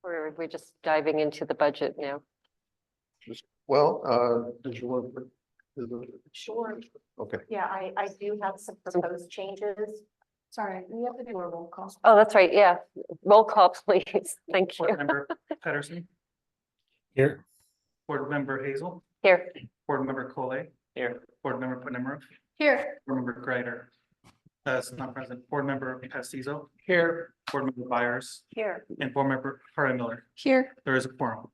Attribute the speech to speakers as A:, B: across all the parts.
A: Or we're just diving into the budget now?
B: Well, did you want?
C: Sure.
B: Okay,
C: Yeah, I do have some proposed changes. Sorry, we have to do a roll call.
A: Oh, that's right, yeah. Roll call, please. Thank you.
D: Board Member Pedersen,
E: Here.
D: Board Member Hazel,
A: Here,
D: Board Member Coley. Here. Board Member Panemra,
C: Here.
D: Board Member Greider. That's not present. Board Member Pastizo. Here. Board Member Byers
C: Here.
D: and Board Member Harry Miller.
C: Here.
D: There is a quorum.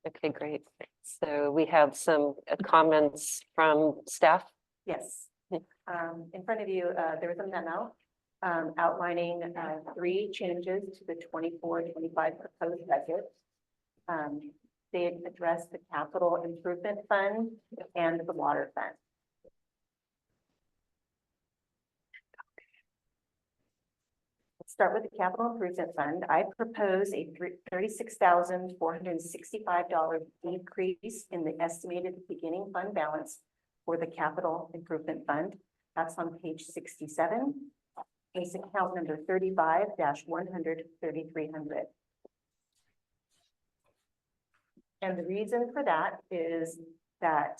A: okay, great. So we have some comments from staff.
C: Yes. In front of you, there was a memo outlining 3 changes to the 24-25 proposed budget. They address the capital improvement fund and the water fund. Let's start with the capital improvement fund. I propose a $36,465 decrease in the estimated beginning fund balance for the capital improvement fund. That's on page 67. Case account number 35-100-3300. And the reason for that is that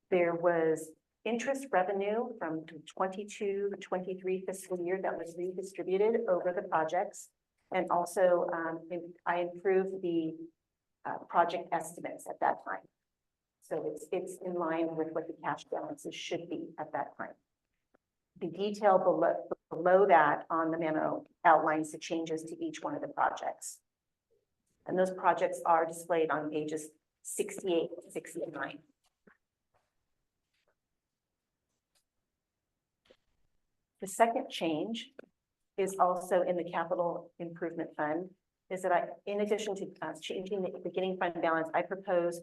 C: there was interest revenue from 22-23 fiscal year that was redistributed over the projects. And also I improved the project estimates at that time. So it's in line with what the cash balances should be at that time. The detail below that on the memo outlines the changes to each one of the projects. And those projects are displayed on pages 68 to 69. The second change is also in the capital improvement fund, is that in addition to changing the beginning fund balance, I propose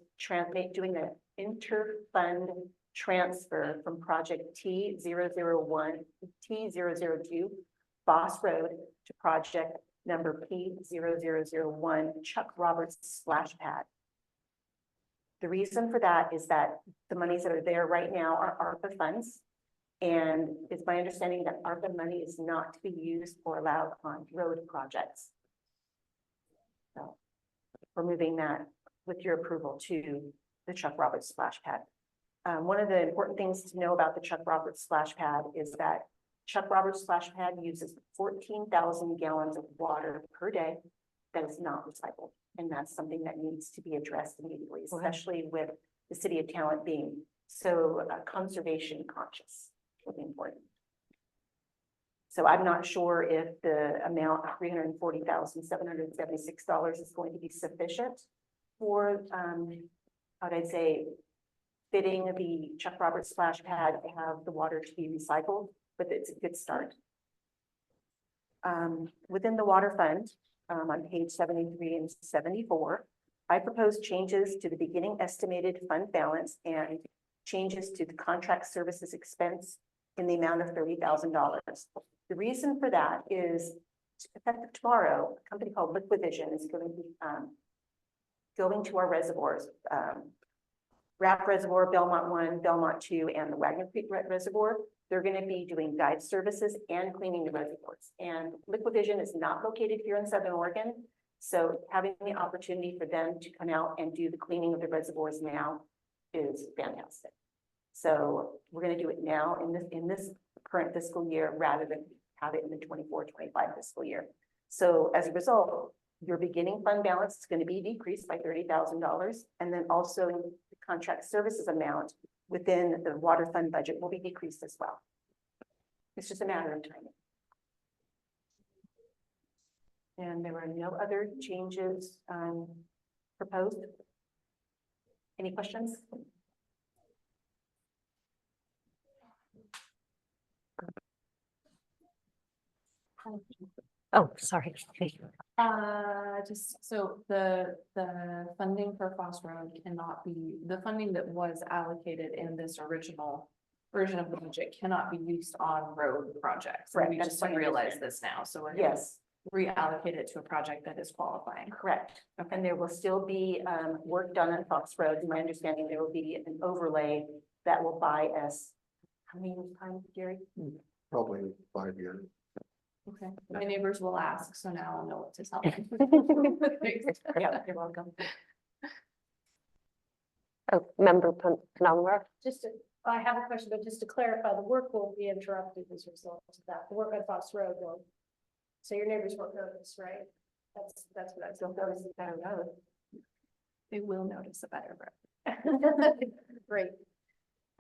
C: doing the inter-fund transfer from project T002 Boss Road to project number P0001 Chuck Roberts Splash Pad. The reason for that is that the monies that are there right now are ARPA funds. And it's my understanding that ARPA money is not to be used or allowed on road projects. So we're moving that with your approval to the Chuck Roberts Splash Pad. One of the important things to know about the Chuck Roberts Splash Pad is that Chuck Roberts Splash Pad uses 14,000 gallons of water per day that is not recycled. And that's something that needs to be addressed immediately, especially with the city of Talent being so conservation conscious. Will be important. So I'm not sure if the amount of $340,776 is going to be sufficient for, how would I say, fitting the Chuck Roberts Splash Pad to have the water to be recycled, but it's a good start. Within the water fund, on page 73 and 74, I propose changes to the beginning estimated fund balance and changes to the contract services expense in the amount of $30,000. The reason for that is effective tomorrow, a company called Liquivision is going to be going to our reservoirs, Raft Reservoir, Belmont 1, Belmont 2, and the Wagner Creek Reservoir. They're going to be doing guide services and cleaning the reservoirs. And Liquivision is not located here in Southern Oregon. So having the opportunity for them to come out and do the cleaning of the reservoirs now is fantastic. So we're going to do it now in this current fiscal year rather than have it in the 24-25 fiscal year. So as a result, your beginning fund balance is going to be decreased by $30,000. And then also the contract services amount within the water fund budget will be decreased as well. It's just a matter of timing. And there were no other changes proposed. Any questions?
A: Oh, sorry.
F: Just so the funding for Foss Road cannot be, the funding that was allocated in this original version of the budget cannot be used on road projects.
C: Correct,
F: We
C: that's
F: just
C: what I
F: realize
C: understand.
F: this now, so we're gonna
C: Yes,
F: reallocate it to a project that is qualifying.
C: correct. And there will still be work done on Fox Road. In my understanding, there will be an overlay that will buy us, how many years time, Gary?
B: probably 5 years.
F: Okay, my neighbors will ask, so now I'll know what to tell them. Thanks.
C: Yeah, you're welcome.
A: Oh, member Penumbra?
B: I have a question, but just to clarify, the work will be interrupted as a result of that, the work on Fox Road will. So your neighbors won't notice, right? That's what I was.
C: Don't notice the better road.
F: They will notice a better road.
B: Great.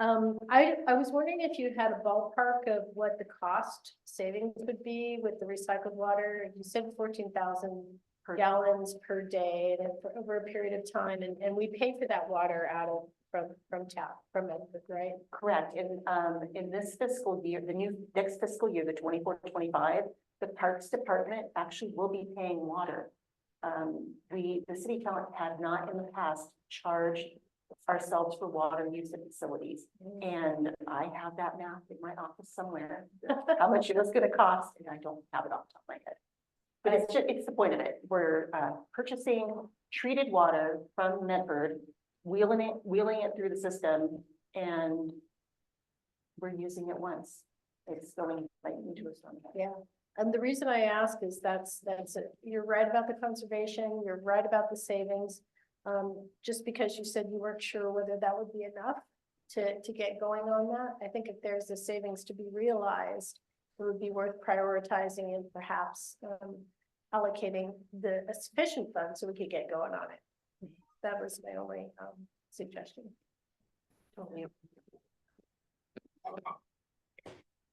B: I was wondering if you had a ballpark of what the cost savings would be with the recycled water. You said 14,000 gallons per day and for over a period of time, and we pay for that water out of from tap, from Medford, right?
C: Correct. In this fiscal year, next fiscal year, the 24-25, the Parks Department actually will be paying water. The city council had not in the past charged ourselves for water use in facilities. And I have that math in my office somewhere, how much it was gonna cost, and I don't have it off the top of my head. But it's the point of it. We're purchasing treated water from Medford, wheeling it through the system, and we're using it once. It's going right into a storm.
B: Yeah. And the reason I ask is you're right about the conservation, you're right about the savings. Just because you said you weren't sure whether that would be enough to get going on that. I think if there's a savings to be realized, it would be worth prioritizing and perhaps allocating a sufficient fund so we could get going on it. That was my only suggestion.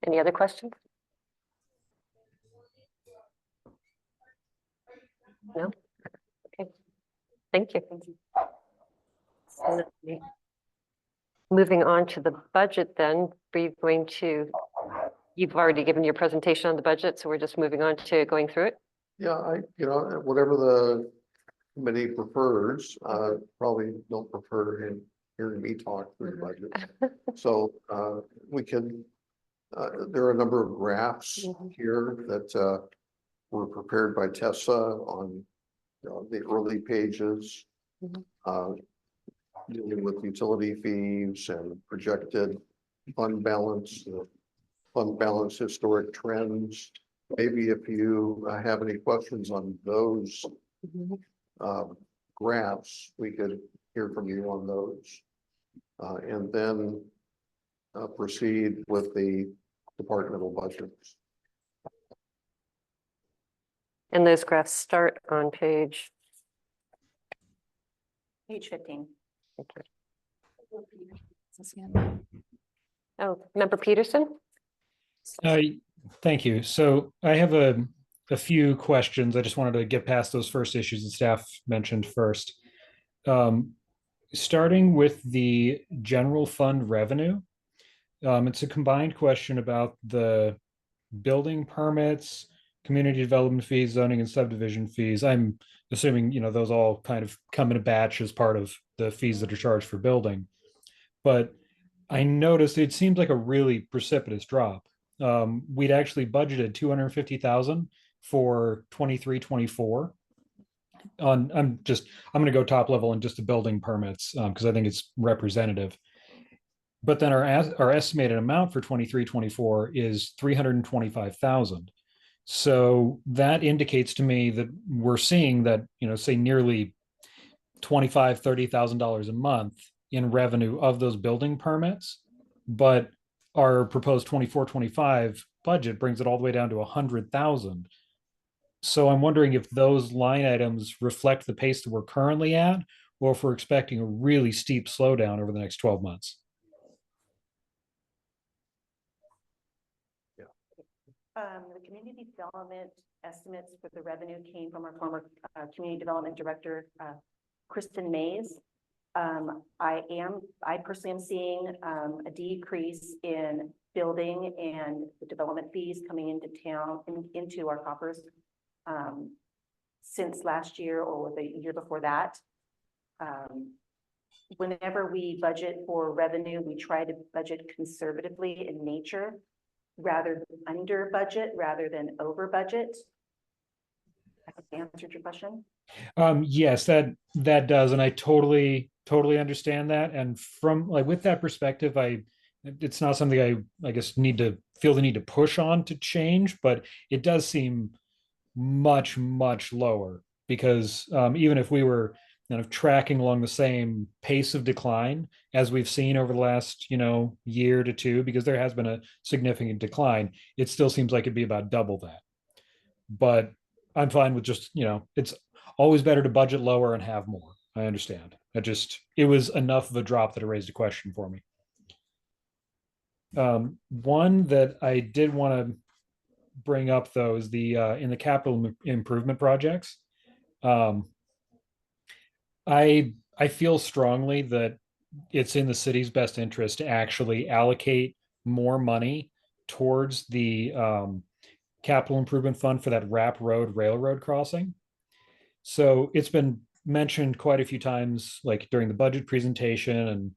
A: Any other questions? No? Okay. Thank you. So, moving on to the budget then, you've already given your presentation on the budget, so we're just moving on to going through it.
E: Yeah, whatever the committee prefers, probably don't prefer hearing me talk through the budget. So, we can, there are a number of graphs here that, were prepared by Tessa on the early pages, dealing with utility fees and projected fund balance, historic trends. Maybe if you have any questions on those graphs, we could hear from you on those. And then proceed with the departmental budgets.
A: And those graphs start on page.
C: Page 15.
A: Oh, member Peterson?
G: Thank you. So I have a few questions. I just wanted to get past those first issues that staff mentioned first. Starting with the general fund revenue, it's a combined question about the building permits, community development fees, zoning and subdivision fees. I'm assuming, those all kind of come in a batch as part of the fees that are charged for building. But I noticed it seems like a really precipitous drop. We'd actually budgeted 250,000 for 23-24. I'm going to go top level on just the building permits because I think it's representative. But then our estimated amount for 23-24 is 325,000. So that indicates to me that we're seeing that, say nearly $25,000-$30,000 a month in revenue of those building permits, but our proposed 24-25 budget brings it all the way down to 100,000. So I'm wondering if those line items reflect the pace that we're currently at, or if we're expecting a really steep slowdown over the next 12 months.
C: The community development estimates for the revenue came from our former community development director, Kristen Mays. I personally am seeing a decrease in building and the development fees coming into town into our coffers since last year or the year before that. Whenever we budget for revenue, we try to budget conservatively in nature, rather than under budget, rather than over budget. I answered your question.
G: Yes, that does, and I totally understand that. And from with that perspective, it's not something I guess need to feel the need to push on to change, but it does seem much, much lower because even if we were kind of tracking along the same pace of decline as we've seen over the last, year to two, because there has been a significant decline, it still seems like it'd be about double that. But I'm fine with just, it's always better to budget lower and have more. I understand. It was enough of a drop that it raised a question for me. One that I did want to bring up though is the in the capital improvement projects. I feel strongly that it's in the city's best interest to actually allocate more money towards the capital improvement fund for that Wrap Road railroad crossing. So it's been mentioned quite a few times, like during the budget presentation and,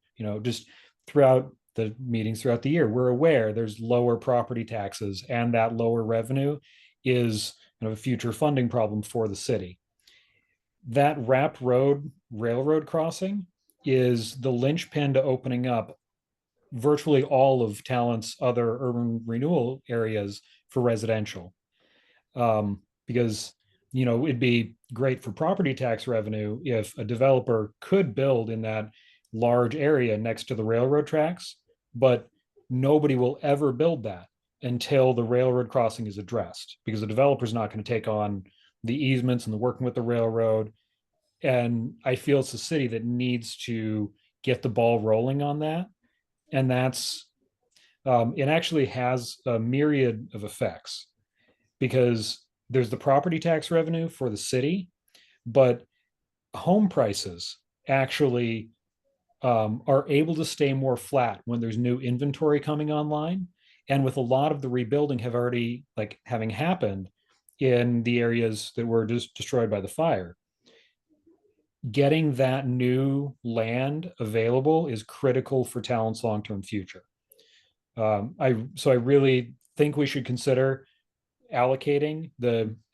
G: just throughout the meetings throughout the year. We're aware there's lower property taxes and that lower revenue is a future funding problem for the city. That Wrap Road railroad crossing is the linchpin to opening up virtually all of Talent's other urban renewal areas for residential. Because, it'd be great for property tax revenue if a developer could build in that large area next to the railroad tracks, but nobody will ever build that until the railroad crossing is addressed, because the developer's not going to take on the easements and the working with the railroad. And I feel it's the city that needs to get the ball rolling on that. And that's, it actually has a myriad of effects, because there's the property tax revenue for the city, but home prices actually are able to stay more flat when there's new inventory coming online. And with a lot of the rebuilding having happened in the areas that were just destroyed by the fire, getting that new land available is critical for Talent's long-term future. I really think we should consider allocating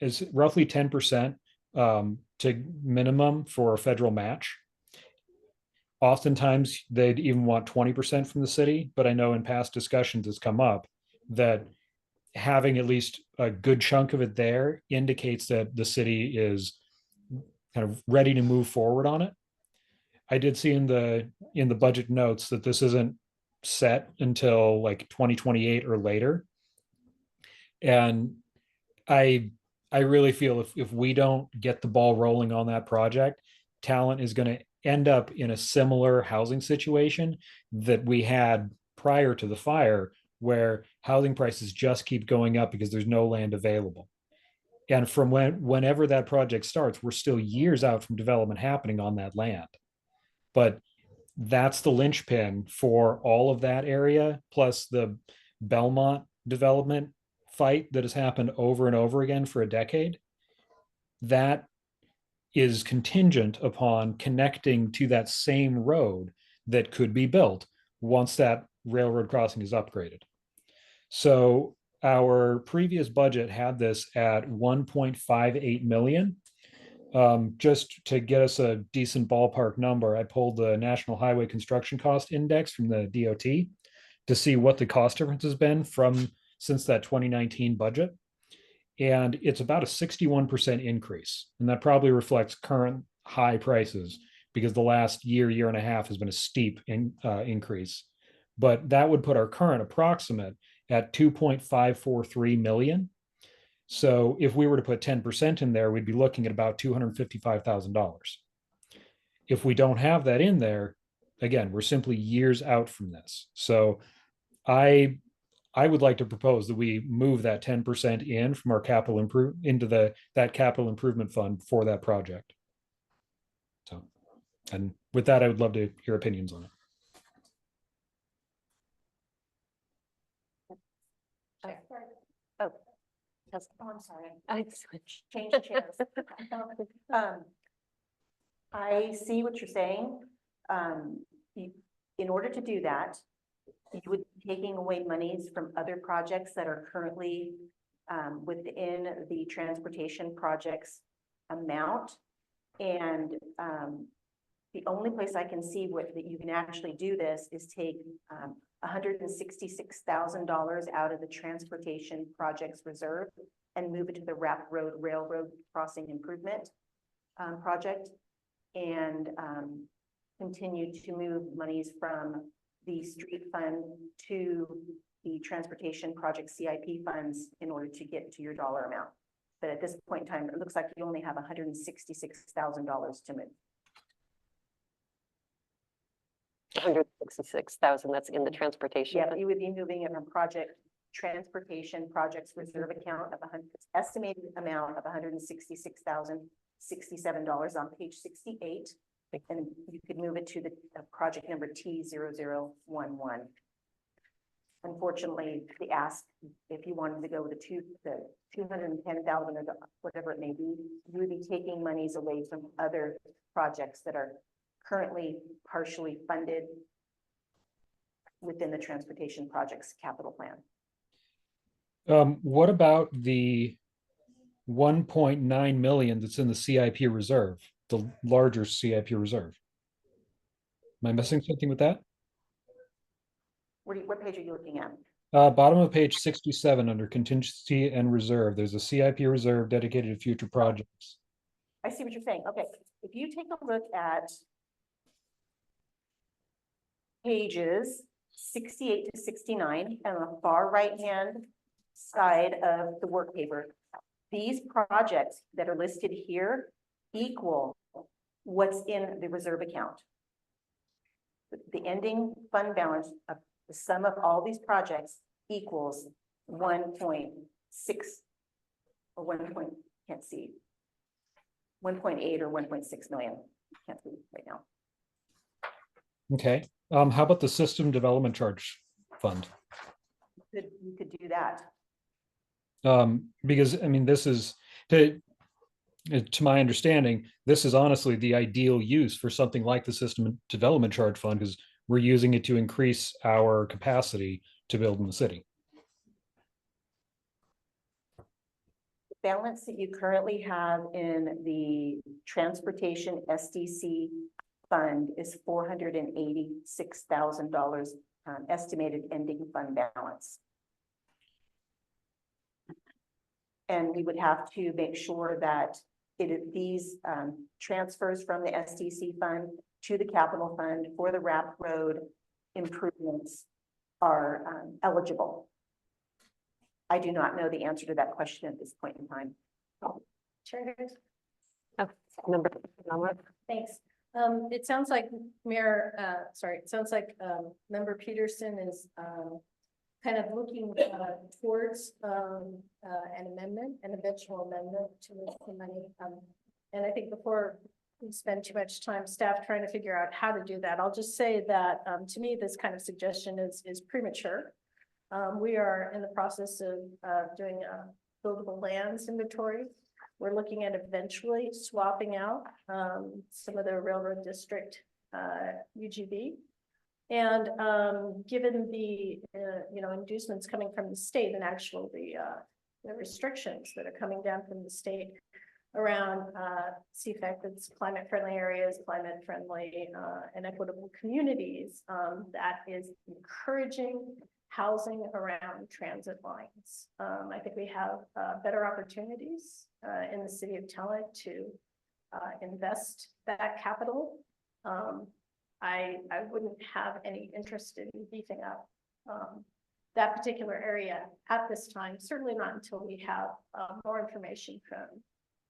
G: is roughly 10% to minimum for a federal match. Oftentimes they'd even want 20% from the city, but I know in past discussions it's come up that having at least a good chunk of it there indicates that the city is kind of ready to move forward on it. I did see in the budget notes that this isn't set until like 2028 or later. And I really feel if we don't get the ball rolling on that project, Talent is going to end up in a similar housing situation that we had prior to the fire, where housing prices just keep going up because there's no land available. And from whenever that project starts, we're still years out from development happening on that land. But that's the linchpin for all of that area, plus the Belmont development fight that has happened over and over again for a decade. That is contingent upon connecting to that same road that could be built once that railroad crossing is upgraded. So our previous budget had this at 1.58 million. Just to get us a decent ballpark number, I pulled the National Highway Construction Cost Index from the DOT to see what the cost difference has been since that 2019 budget. And it's about a 61% increase. And that probably reflects current high prices, because the last year and a half has been a steep increase. But that would put our current approximate at 2.543 million. So if we were to put 10% in there, we'd be looking at about $255,000. If we don't have that in there, again, we're simply years out from this. So I would like to propose that we move that 10% in from our capital into that capital improvement fund for that project. So, and with that, I would love to hear opinions on it.
C: Oh, I'm sorry.
A: I switched.
C: Change chairs. I see what you're saying. In order to do that, you would be taking away monies from other projects that are currently within the transportation projects amount. And the only place I can see that you can actually do this is take $166,000 out of the Transportation Projects Reserve and move it to the Rapp Road Railroad Crossing Improvement project. And continue to move monies from the street fund to the Transportation Project CIP funds in order to get to your dollar amount. But at this point in time, it looks like you only have $166,000 to move.
A: 166,000, that's in the transportation.
C: Yeah,
A: fund.
C: you would be moving it from Transportation Projects Reserve account of estimated amount of $166,067 on page 68. And you could move it to the project number T0011. Unfortunately, the ask, if you wanted to go to the 210,000 or whatever it may be, you would be taking monies away from other projects that are currently partially funded within the Transportation Projects Capital Plan.
G: What about the 1.9 million that's in the CIP reserve, the larger CIP reserve? Am I missing something with that?
C: What page are you looking at?
G: Bottom of page 67 under contingency and reserve, there's a CIP reserve dedicated to future projects.
C: I see what you're saying. Okay, if you take a look at pages 68 to 69 and on the far right-hand side of the work paper, these projects that are listed here equal what's in the reserve account. The ending fund balance of the sum of all these projects equals 1.6 or 1 point, can't see, 1.8 or 1.6 million. Can't see right now.
G: Okay. How about the system development charge fund?
C: You could do that.
G: Because I mean, this is to my understanding, this is honestly the ideal use for something like the system development charge fund, because we're using it to increase our capacity to build in the city.
C: The balance that you currently have in the Transportation SDC fund is $486,000 estimated ending fund balance. And we would have to make sure that these transfers from the SDC fund to the capital fund for the Rapp Road improvements are eligible. I do not know the answer to that question at this point in time.
B: Chair Hughes?
A: Oh, member.
B: Thanks. It sounds like Member Peterson is kind of looking towards an amendment, an eventual amendment to the money. And I think before we spend too much time, staff trying to figure out how to do that, I'll just say that to me, this kind of suggestion is premature. We are in the process of doing a buildable lands inventory. We're looking at eventually swapping out some of the railroad district UGB. And given the inducements coming from the state and actually the restrictions that are coming down from the state around CFAC, that's climate friendly areas, climate friendly and equitable communities, that is encouraging housing around transit lines. I think we have better opportunities in the city of Teaneck to invest that capital. I wouldn't have any interest in beefing up that particular area at this time, certainly not until we have more information from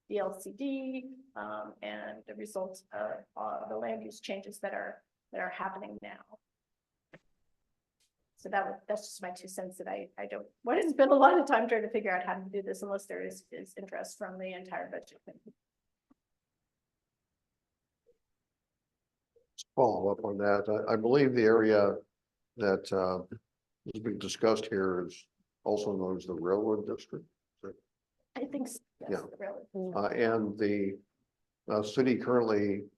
B: the LCD and the results of the land use changes that are happening now. So that's just my 2 cents that I don't want to spend a lot of time trying to figure out how to do this unless there is interest from the entire budget committee.
E: Follow up on that. I believe the area that is being discussed here is also known as the railroad district.
B: I think so, yes,
E: Yeah.
B: really.
E: And the city currently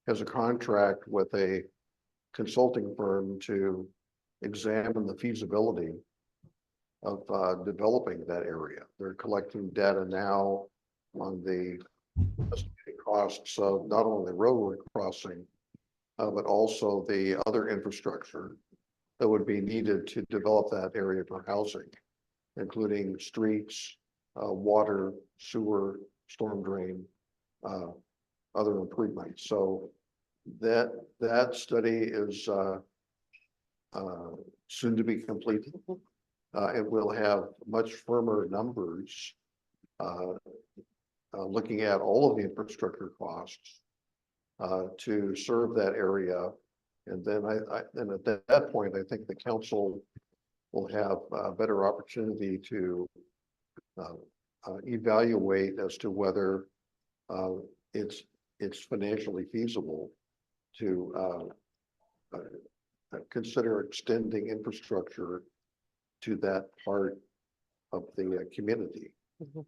E: has a contract with a consulting firm to examine the feasibility of developing that area. They're collecting data now on the estimated costs of not only the railroad crossing, but also the other infrastructure that would be needed to develop that area for housing, including streets, water, sewer, storm drain, other improvements. So that study is soon to be completed. It will have much firmer numbers, looking at all of the infrastructure costs to serve that area. And then then at that point, I think the council will have a better opportunity to evaluate as to whether it's financially feasible to consider extending infrastructure to that part of the community.
A: Mhm.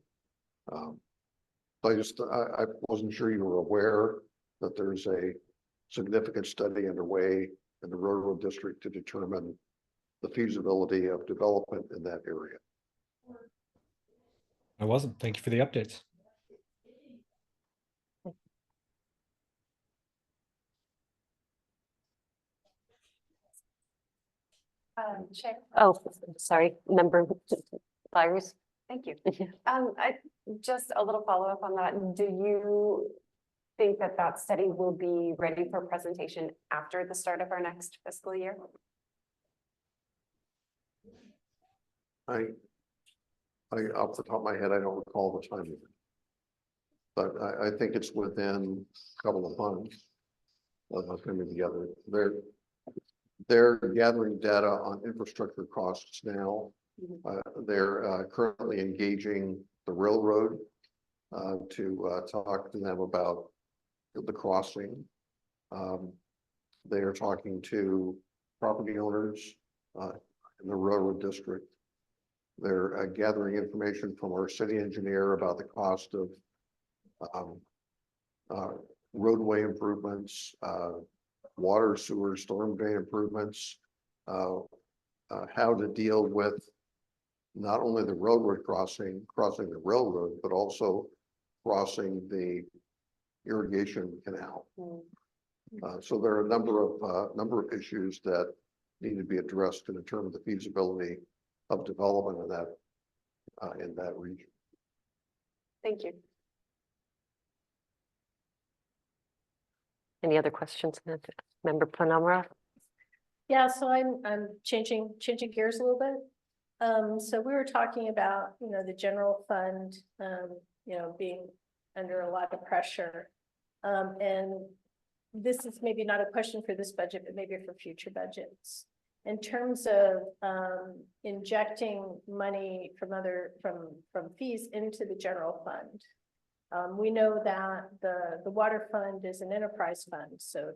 E: So I wasn't sure you were aware that there's a significant study underway in the Railroad District to determine the feasibility of development in that area.
G: I wasn't. Thank you for the updates.
H: Chair,
A: Oh, sorry, member Byers.
H: thank you. Just a little follow-up on that. Do you think that that study will be ready for presentation after the start of our next fiscal year?
E: Off the top of my head, I don't recall the timing. But I think it's within a couple of months of us coming together. They're gathering data on infrastructure costs now. They're currently engaging the railroad to talk to them about the crossing. They are talking to property owners in the railroad district. They're gathering information from our city engineer about the cost of roadway improvements, water, sewer, storm drain improvements, how to deal with not only the railroad crossing the railroad, but also crossing the irrigation canal. So there are a number of issues that need to be addressed to determine the feasibility of development of that in that region.
H: Thank you.
A: Any other questions, member Panamara?
B: Yeah, so I'm changing gears a little bit. So we were talking about, the general fund, being under a lot of pressure. And this is maybe not a question for this budget, but maybe for future budgets. In terms of injecting money from fees into the general fund. We know that the water fund is an enterprise fund, so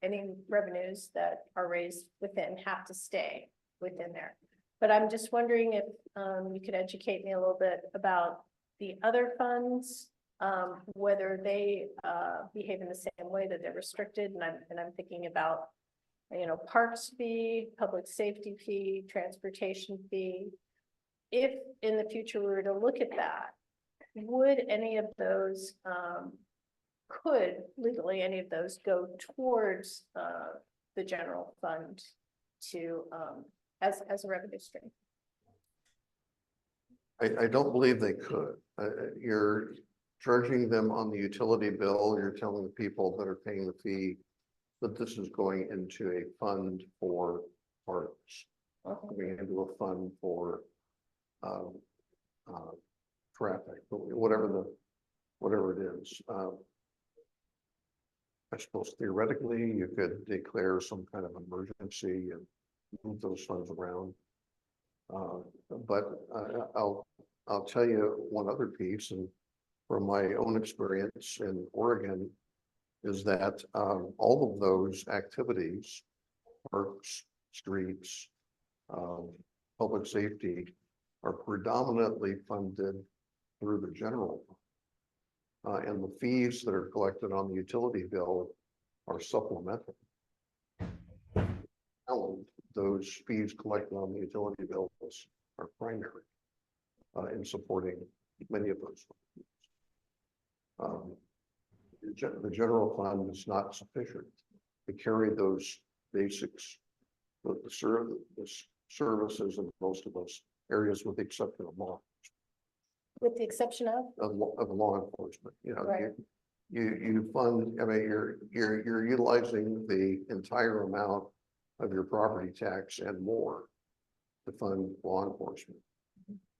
B: any revenues that are raised within have to stay within there. But I'm just wondering if you could educate me a little bit about the other funds, whether they behave in the same way, that they're restricted, and I'm thinking about parks fee, public safety fee, transportation fee. If in the future we were to look at that, would any of those, could legally any of those go towards the general fund to as a revenue stream?
E: I don't believe they could. You're charging them on the utility bill. You're telling the people that are paying the fee that this is going into a fund for parks, going into a fund for traffic, whatever it is. I suppose theoretically you could declare some kind of emergency and move those funds around. But I'll tell you one other piece, and from my own experience in Oregon, is that all of those activities, parks, streets, public safety, are predominantly funded through the general fund. And the fees that are collected on the utility bill are supplemental. Those fees collected on the utility bills are primary in supporting many of those funds. The general fund is not sufficient to carry those basics services in most of those areas with the exception of
B: With the exception of,
E: law enforcement, you know,
B: Right.
E: you fund, I mean, you're utilizing the entire amount of your property tax and more to fund law enforcement.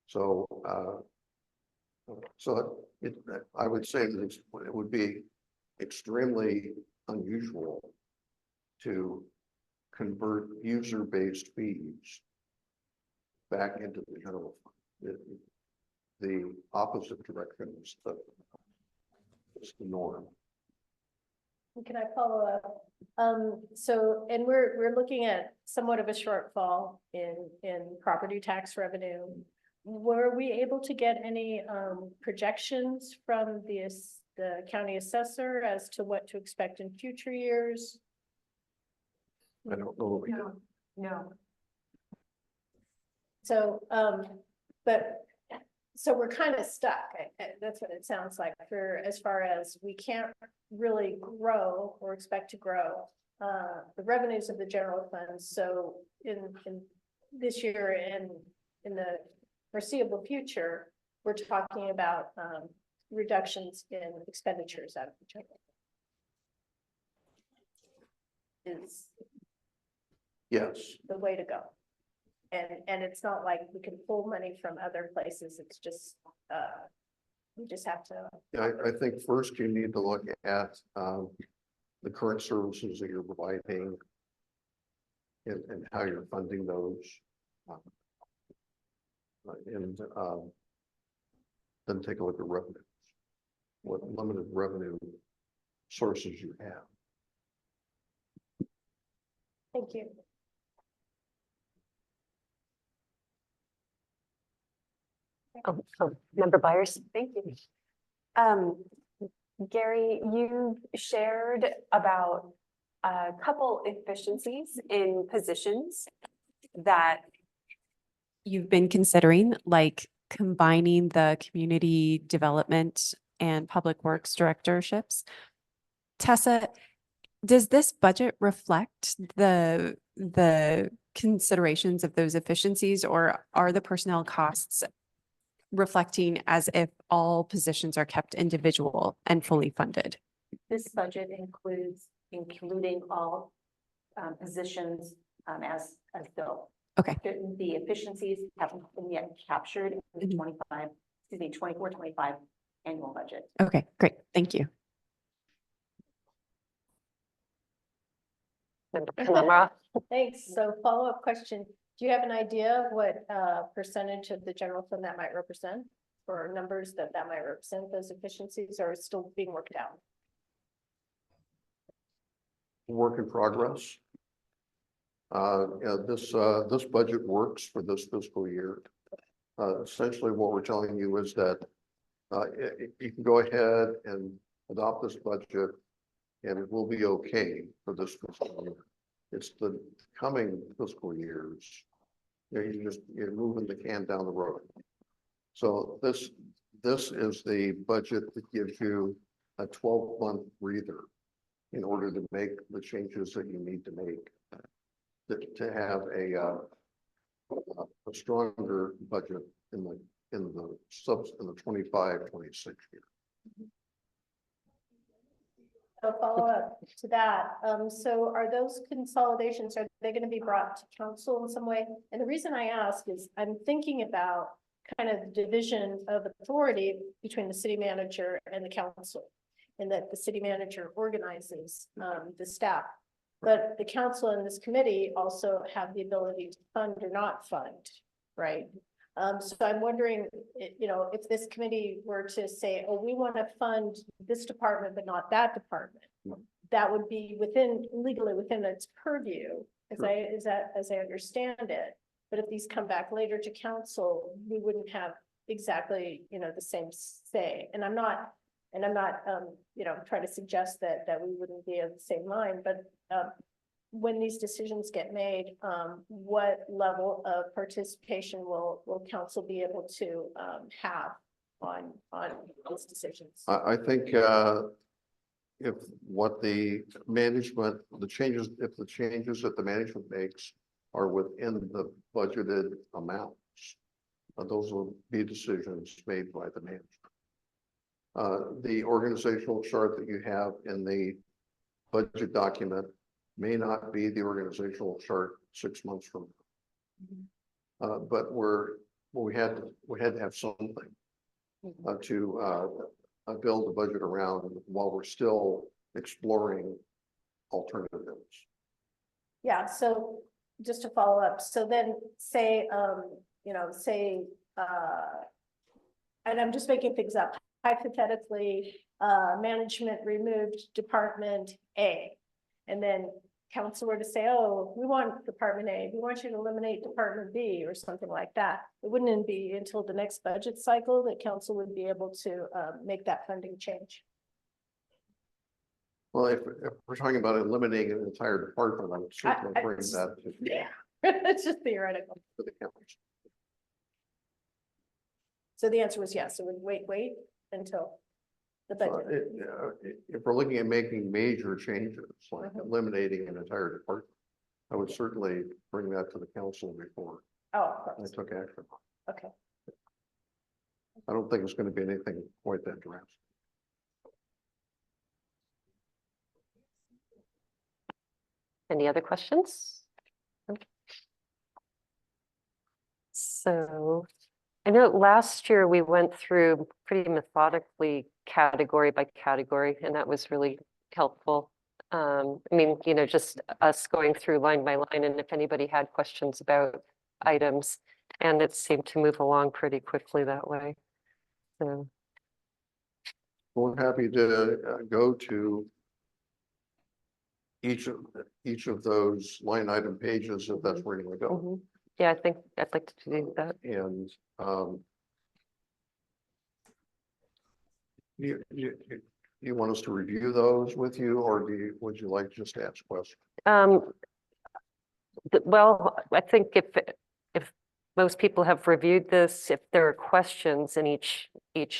E: So, I would say that it would be extremely unusual to convert user-based fees back into the general fund. The opposite direction is the norm.
B: can I follow up? So, and we're looking at somewhat of a shortfall in property tax revenue. Were we able to get any projections from the county assessor as to what to expect in future years?
E: I don't know. That we did.
B: No. So, so we're kind of stuck. That's what it sounds like for, as far as we can't really grow or expect to grow the revenues of the general fund. So in this year and in the foreseeable future, we're talking about reductions in expenditures out of the general fund. Is
E: Yes,
B: the way to go. And it's not like we can pull money from other places. It's just, we just have to.
E: yeah, I think first you need to look at the current services that you're providing and how you're funding those. And then take a look at revenue. What limited revenue sources you have.
B: Thank you.
A: Member Byers?
H: Thank you. Gary, you shared about a couple efficiencies in positions that you've been considering, like combining the community development and public works directorships. Tessa, does this budget reflect the considerations of those efficiencies, or are the personnel costs reflecting as if all positions are kept individual and fully funded?
C: This budget includes including all positions as built.
H: Okay.
C: The efficiencies haven't been yet captured in the 24-25 annual budget.
H: Okay, great. Thank you.
A: Member Kamara?
B: Thanks. So follow-up question. Do you have an idea what percentage of the general fund that might represent? Or numbers that might represent those efficiencies, or is still being worked out?
E: Work in progress. Yeah, this budget works for this fiscal year. Essentially what we're telling you is that you can go ahead and adopt this budget and it will be okay for this fiscal year. It's the coming fiscal years. You're moving the can down the road. So this is the budget that gives you a 12-month breather in order to make the changes that you need to make to have a stronger budget in the 25-26 year.
B: A follow-up to that. So are those consolidations, are they going to be brought to council in some way? And the reason I ask is I'm thinking about kind of the division of authority between the city manager and the council, and that the city manager organizes the staff. But the council and this committee also have the ability to fund or not fund, right? So I'm wondering, if this committee were to say, oh, we want to fund this department, but not that department, that would be legally within its purview, as I understand it. But if these come back later to council, we wouldn't have exactly, the same say. And I'm not, trying to suggest that we wouldn't be of the same mind, but when these decisions get made, what level of participation will council be able to have on those decisions?
E: I think if the changes that the management makes are within the budgeted amounts. Those will be decisions made by the management. The organizational chart that you have in the budget document may not be the organizational chart 6 months from now. But we had to have something to build a budget around while we're still exploring alternatives.
B: Yeah, so just to follow up, so then say, and I'm just making things up, hypothetically, management removed Department A. And then council were to say, oh, we want Department A, we want you to eliminate Department B or something like that. It wouldn't be until the next budget cycle that council would be able to make that funding change.
E: Well, if we're talking about eliminating an entire department, I would certainly
B: I-
E: bring that to
B: Yeah, it's just theoretical.
E: the council.
B: So the answer was yes, it would wait until the budget.
E: If we're looking at making major changes, like eliminating an entire department, I would certainly bring that to the council before
B: Oh, of
E: I
B: course.
E: took action.
B: Okay.
E: I don't think it's going to be anything quite that drastic.
A: Any other questions? So I know last year we went through pretty methodically category by category, and that was really helpful. I mean, just us going through line by line, and if anybody had questions about items, and it seemed to move along pretty quickly that way. So,
E: We're happy to go to each of those line item pages if that's where you want to go.
A: mhm. Yeah, I think I'd like to do that.
E: And you want us to review those with you, or would you like just to ask questions?
A: Well, I think if most people have reviewed this, if there are questions in each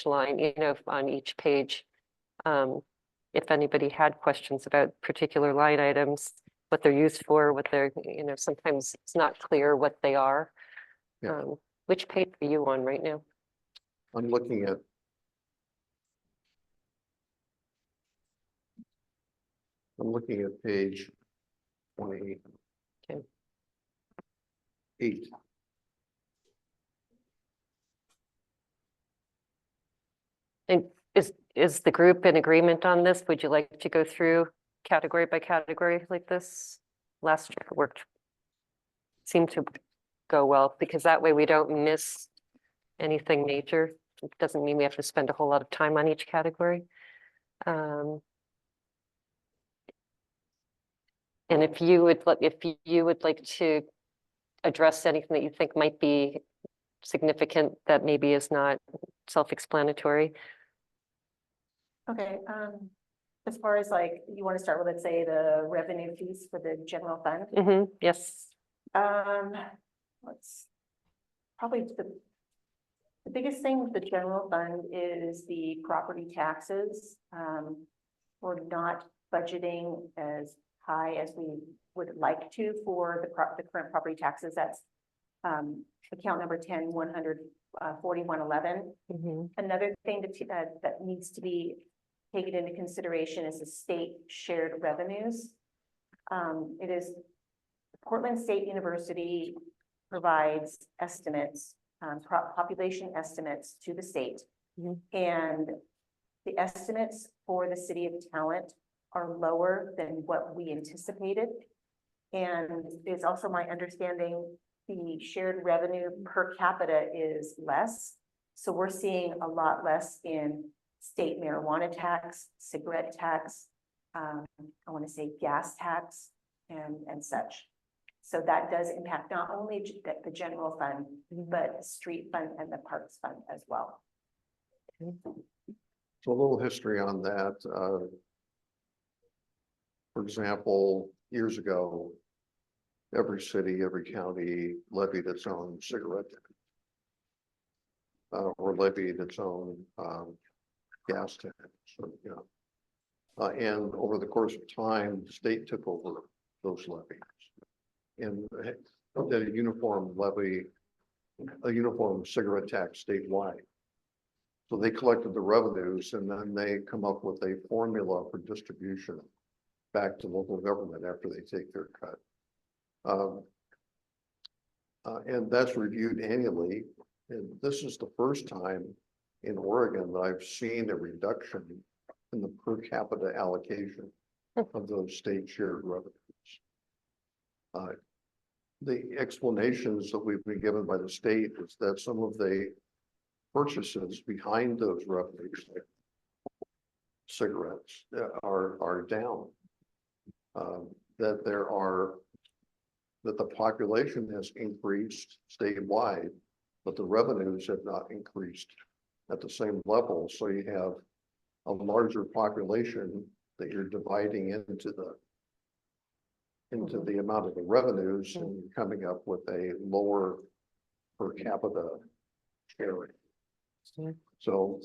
A: line, on each page, if anybody had questions about particular line items, what they're used for, what they're, sometimes it's not clear what they are.
E: Yeah.
A: Which page are you on right now?
E: I'm looking at page 28.
A: Okay.
E: 8.
A: And is the group in agreement on this? Would you like to go through category by category like this? Last year it worked, seemed to go well, because that way we don't miss anything major. It doesn't mean we have to spend a whole lot of time on each category. And if you would like to address anything that you think might be significant that maybe is not self-explanatory.
C: Okay, as far as you want to start with, let's say, the revenue fees for the general fund.
A: Yes.
C: Let's probably the biggest thing with the general fund is the property taxes. We're not budgeting as high as we would like to for the current property taxes. That's account number 10-141-11. Another thing that needs to be taken into consideration is the state shared revenues. It is Portland State University provides estimates, population estimates to the state. And the estimates for the city of Talent are lower than what we anticipated. And it's also my understanding the shared revenue per capita is less. So we're seeing a lot less in state marijuana tax, cigarette tax, I want to say gas tax and such. So that does impact not only the general fund, but the street fund and the parks fund as well.
E: So a little history on that. For example, years ago, every city, every county levied its own cigarette tax. Or levied its own gas tax. And over the course of time, the state took over those levies. And did a uniform levy, a uniform cigarette tax statewide. So they collected the revenues and then they come up with a formula for distribution back to local government after they take their cut. And that's reviewed annually. And this is the first time in Oregon that I've seen a reduction in the per capita allocation of those state shared revenues. The explanations that we've been given by the state is that some of the purchases behind those revenues, like cigarettes, are down. That the population has increased statewide, but the revenues have not increased at the same level. So you have a larger population that you're dividing into the amount of the revenues and you're coming up with a lower per capita sharing. So,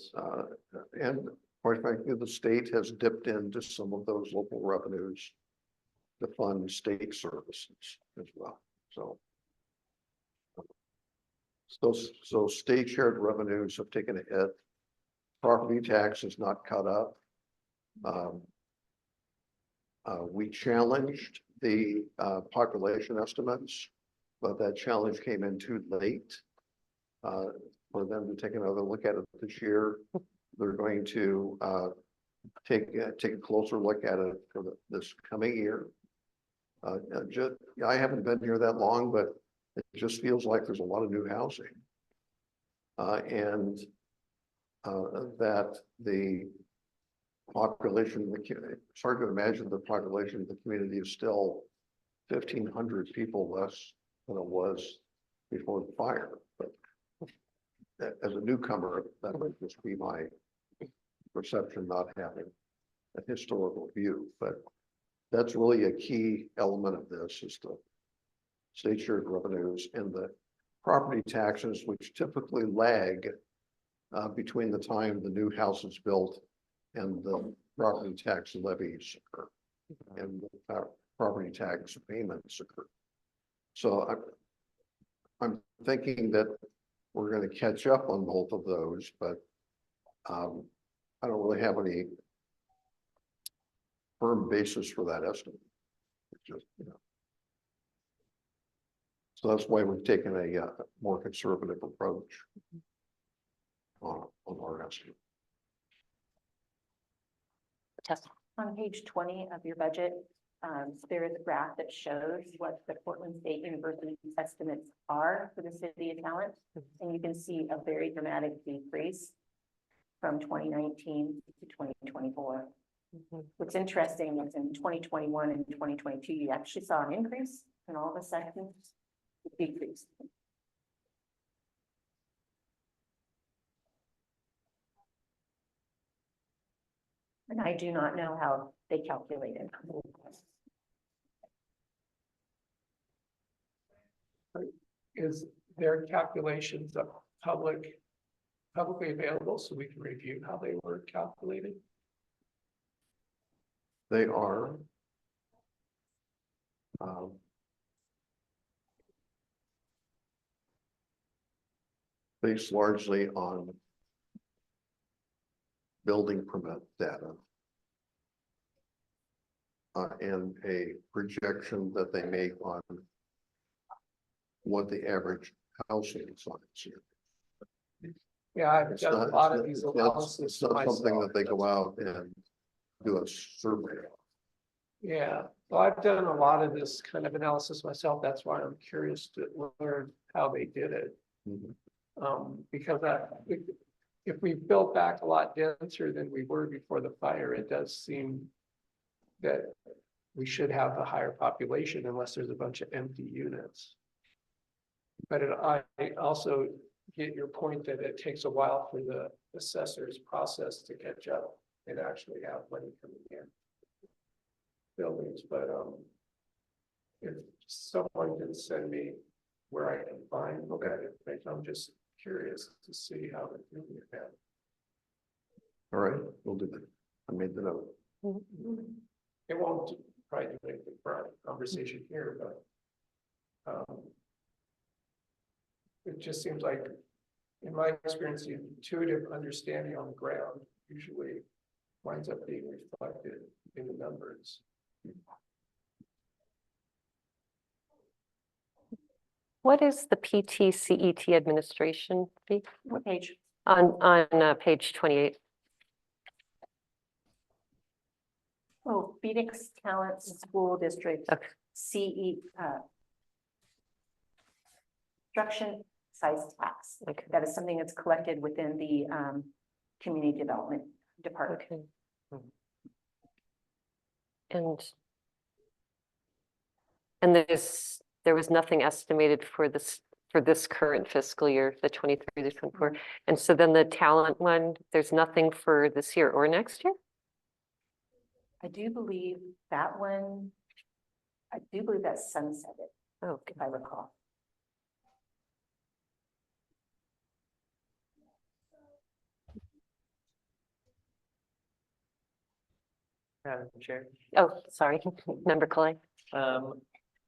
E: and quite frankly, the state has dipped into some of those local revenues to fund state services as well. So state shared revenues have taken a hit. Property tax is not caught up. We challenged the population estimates, but that challenge came in too late for them to take another look at it this year. They're going to take a closer look at it for this coming year. I haven't been here that long, but it just feels like there's a lot of new housing. And that the population, it's hard to imagine the population of the community is still 1,500 people less than it was before the fire. But as a newcomer, that would just be my perception, not having a historical view. But that's really a key element of this, is the state shared revenues and the property taxes, which typically lag between the time the new house is built and the property tax levies occur and the property tax payments occur. So I'm thinking that we're going to catch up on both of those, but I don't really have any firm basis for that estimate. It's just, so that's why we've taken a more conservative approach on our estimate.
C: On page 20 of your budget, there is a graph that shows what the Portland State University estimates are for the city of Talent. And you can see a very dramatic decrease from 2019 to 2024. What's interesting is in 2021 and 2022, you actually saw an increase, and all of a sudden it decreased. And I do not know how they calculated.
I: Is their calculations of publicly available so we can review how they were calculated?
E: They are based largely on building permit data and a projection that they make on what the average housing size is.
I: Yeah, I've
E: It's
I: done a
E: not-
I: lot
E: it's
I: of these
E: not-
I: analysis
E: It's not something
I: myself.
E: that they go out and do a survey.
I: Yeah, well, I've done a lot of this kind of analysis myself. That's why I'm curious to learn how they did it. Because if we built back a lot denser than we were before the fire, it does seem that we should have a higher population unless there's a bunch of empty units. But I also get your point that it takes a while for the assessor's process to catch up and actually have money coming in buildings. But if someone can send me where I can find that information, I'm just curious to see how they're doing it.
E: All right, we'll do that. I made the note.
I: It won't probably do anything for our conversation here, but It just seems like, in my experience, the intuitive understanding on the ground usually winds up being reflected in the numbers.
A: What is the PTCET administration fee
C: What page?
A: on page 28?
C: Oh, Phoenix Talent School District,
A: Okay.
C: CE, construction size tax.
A: Okay.
C: That is something that's collected within the community development department.
A: Okay. And there was nothing estimated for this current fiscal year, the 23 to 24. And so then the talent one, there's nothing for this year or next year?
C: I do believe that one, I do believe that's sunsetted,
A: Oh,
C: if I recall.
J: Madam Chair,
A: oh, sorry, member Clay.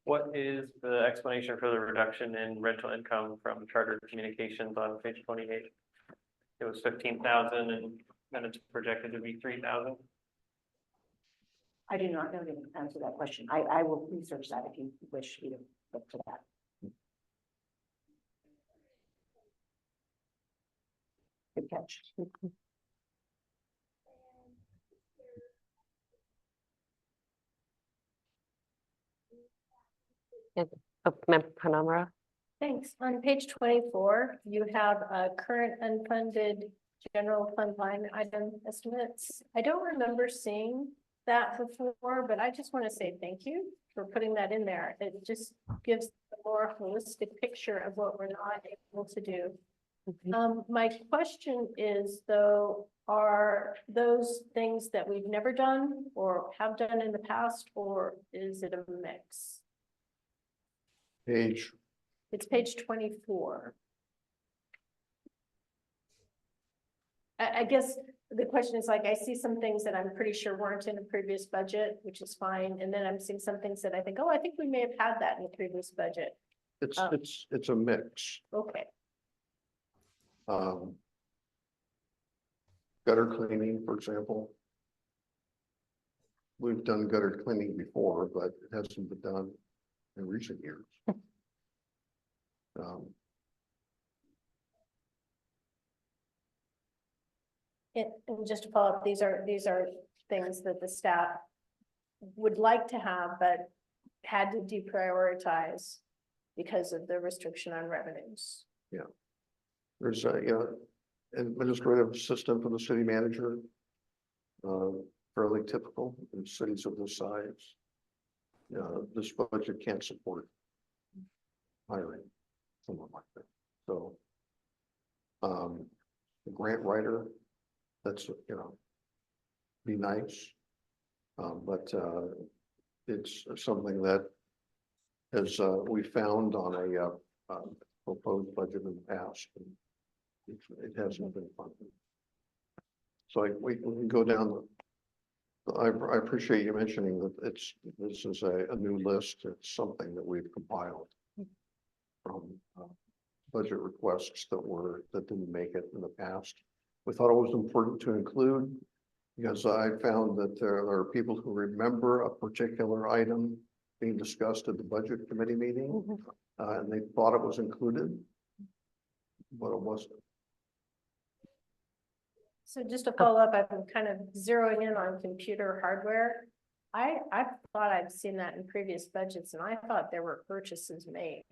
J: what is the explanation for the reduction in rental income from Charter Communications on page 28? It was 15,000 and then it's projected to be 3,000.
C: I do not know the answer to that question. I will research that if you wish me to look for that. Good catch.
A: Oh, member Panamara.
B: Thanks. On page 24, you have current unfunded general fund line item estimates. I don't remember seeing that before, but I just want to say thank you for putting that in there. It just gives a more holistic picture of what we're not able to do. My question is though, are those things that we've never done or have done in the past, or is it a mix?
E: Page,
B: It's page 24. I guess the question is like, I see some things that I'm pretty sure weren't in a previous budget, which is fine. And then I'm seeing some things that I think, oh, I think we may have had that in the previous budget.
E: it's a mix.
B: Okay,
E: Gutter cleaning, for example. We've done gutter cleaning before, but it hasn't been done in recent years.
B: and just to follow up, these are things that the staff would like to have, but had to deprioritize because of the restriction on revenues.
E: There's a, administrative assistant for the city manager. Fairly typical in cities of this size. This budget can't support hiring someone like that. So, the grant writer, that's, be nice. But it's something that as we found on a proposed budget in the past. It hasn't been funded. So we can go down. I appreciate you mentioning that this is a new list. It's something that we've compiled from budget requests that didn't make it in the past. We thought it was important to include because I found that there are people who remember a particular item being discussed at the budget committee meeting, and they thought it was included, but it wasn't.
B: So just to follow up, I've been kind of zeroing in on computer hardware. I thought I'd seen that in previous budgets and I thought there were purchases made.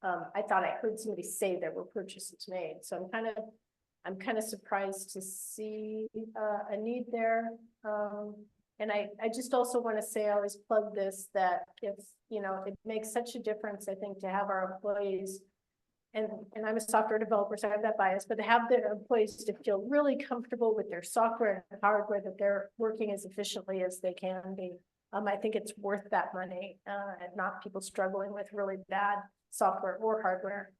B: I thought I heard somebody say there were purchases made, so I'm kind of surprised to see a need there. And I just also want to say, I always plug this, that if, it makes such a difference, I think, to have our employees, and I'm a software developer, so I have that bias, but to have their employees to feel really comfortable with their software and hardware, that they're working as efficiently as they can be. I think it's worth that money, and not people struggling with really bad software or hardware.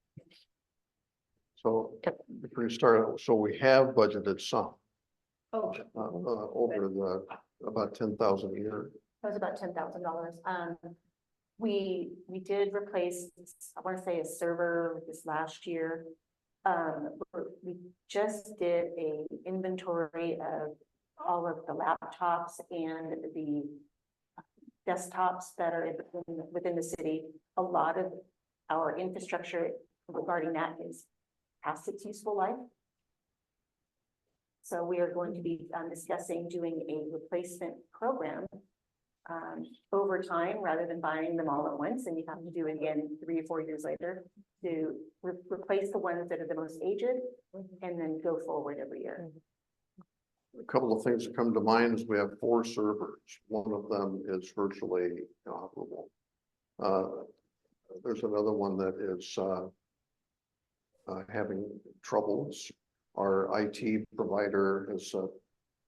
E: So if we start, so we have budgeted some
B: Oh,
E: over the about 10,000 a year.
C: That was about $10,000. We did replace, I want to say, a server this last year. We just did a inventory of all of the laptops and the desktops that are within the city. A lot of our infrastructure regarding that is past its useful life. So we are going to be discussing doing a replacement program over time, rather than buying them all at once, and you have to do it again 3 or 4 years later to replace the ones that are the most aged and then go forward every year.
E: A couple of things that come to mind is we have 4 servers. One of them is virtually inoperable. There's another one that is having troubles. Our IT provider has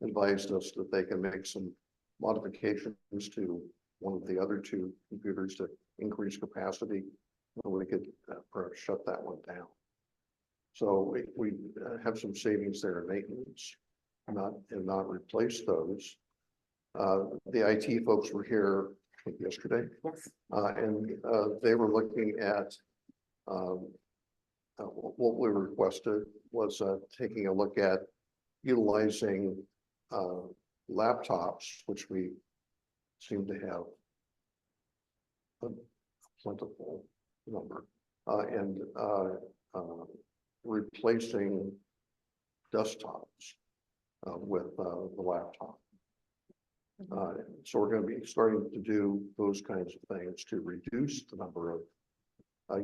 E: advised us that they can make some modifications to one of the other 2 computers to increase capacity. And we could perhaps shut that one down. So we have some savings there in maintenance, not replace those. The IT folks were here yesterday.
C: Yes.
E: And they were looking at what we requested was taking a look at utilizing laptops, which we seem to have a plentiful number, and replacing desktops with the laptop. So we're going to be starting to do those kinds of things to reduce the number of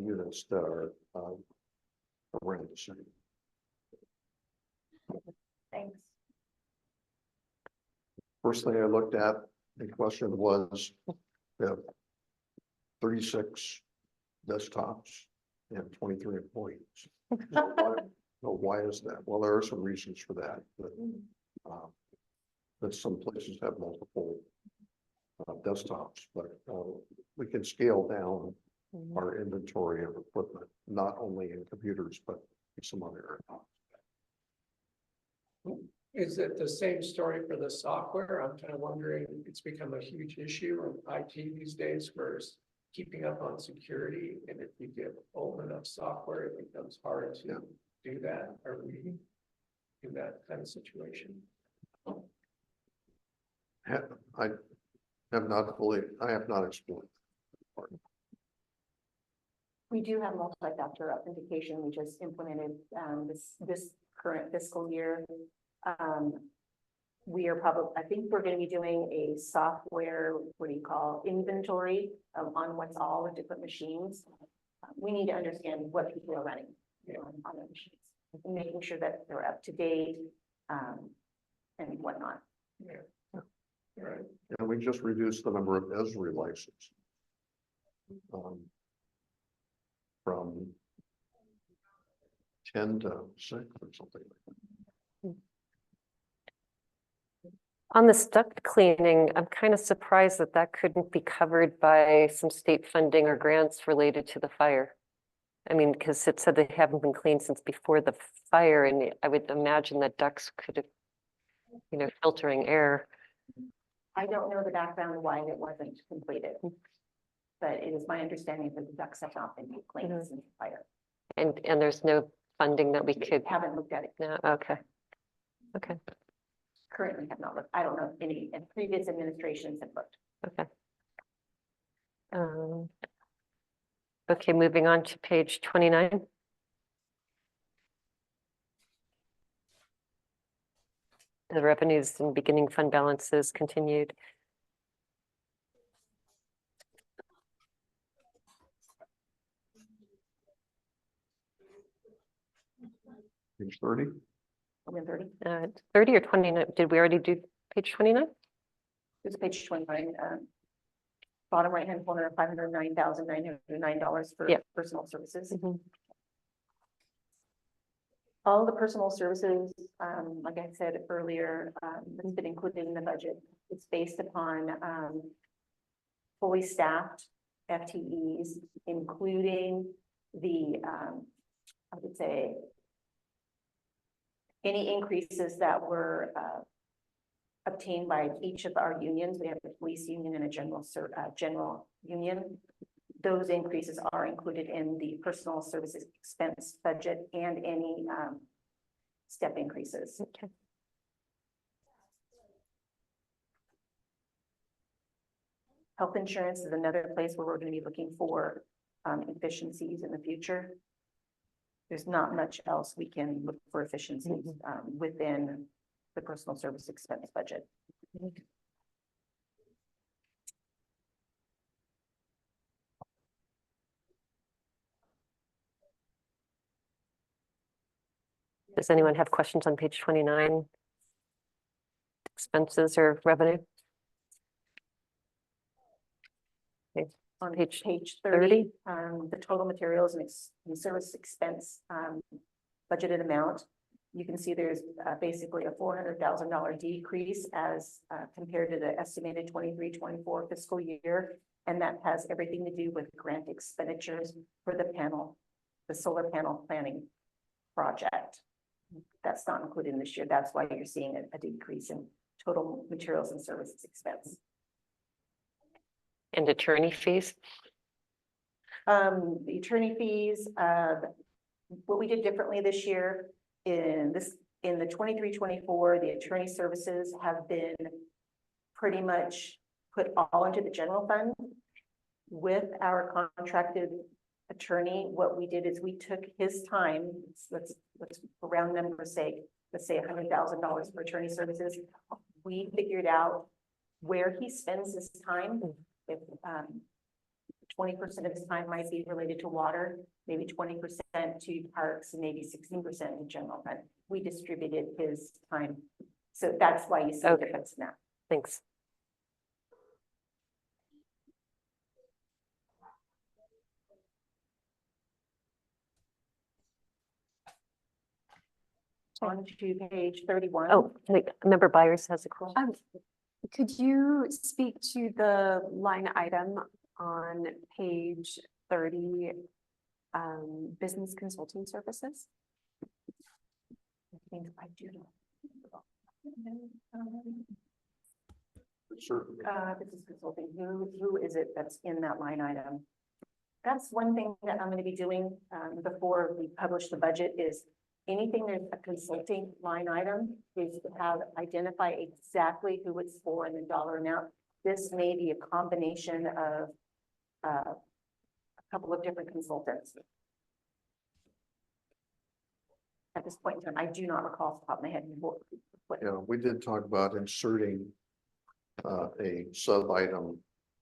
E: units that are around the city.
C: Thanks.
E: First thing I looked at, the question was, we have 36 desktops and 23 employees. Why is that? Well, there are some reasons for that, but some places have multiple desktops, but we can scale down our inventory of equipment, not only in computers, but in some other areas.
I: Is it the same story for the software? I'm kind of wondering, it's become a huge issue in IT these days for keeping up on security. And if you get old enough software, it becomes hard to do that. Are we in that kind of situation?
E: I have not explored.
C: We do have multi-factor authentication. We just implemented this current fiscal year. We are probably, I think we're going to be doing a software, what do you call, inventory on what's all the different machines. We need to understand what people are running on the machines, and making sure that they're up to date and whatnot.
I: Yeah. Right.
E: And we just reduced the number of Esri licenses from 10 to 6 or something like that.
A: On the duct cleaning, I'm kind of surprised that that couldn't be covered by some state funding or grants related to the fire. I mean, because it said they haven't been cleaned since before the fire, and I would imagine that ducts could have, filtering air.
C: I don't know the background why it wasn't completed, but it is my understanding that the ducts have not been cleaned since the fire.
A: And there's no funding that we could,
C: Haven't looked at it.
A: no, okay. Okay,
C: Currently have not looked. I don't know if any in previous administrations have looked.
A: okay. Okay, moving on to page 29. The revenues and beginning fund balances continued.
E: Page 30.
C: 30.
A: 30 or 29? Did we already do page 29?
C: It's page 29. Bottom right-hand corner, $509,909 for personal services. All the personal services, like I said earlier, that's been included in the budget. It's based upon fully staffed FTEs, including the, I would say, any increases that were obtained by each of our unions. We have a police union and a general union. Those increases are included in the personal services expense budget and any step increases.
A: Okay.
C: Health insurance is another place where we're going to be looking for efficiencies in the future. There's not much else we can look for efficiencies within the personal service expense budget.
A: Does anyone have questions on page 29? Expenses or revenue? Okay,
C: On
A: Page
C: page
A: 30,
C: 30, the total materials and service expense budgeted amount. You can see there's basically a $400,000 decrease as compared to the estimated 23-24 fiscal year. And that has everything to do with grant expenditures for the solar panel planning project. That's not included in this year. That's why you're seeing a decrease in total materials and services expense.
A: and attorney fees?
C: The attorney fees, what we did differently this year in the 23-24, the attorney services have been pretty much put all into the general fund. With our contracted attorney, what we did is we took his time, let's for round numbers sake, let's say $100,000 for attorney services. We figured out where he spends his time. If 20% of his time might be related to water, maybe 20% to parks, and maybe 16% to general fund. We distributed his time. So that's why you see the
A: Okay.
C: difference now.
A: Thanks.
C: On to page 31.
A: Oh, wait, Member Byers has a question.
H: Could you speak to the line item on page 30, business consulting services?
C: I think I do know.
E: Sure.
C: Business consulting, who is it that's in that line item? That's one thing that I'm going to be doing before we publish the budget is anything that's a consulting line item is to have identify exactly who it's for and the dollar amount. This may be a combination of a couple of different consultants. At this point in time, I do not recall off the top of my head what
E: Yeah, we did talk about inserting a sub item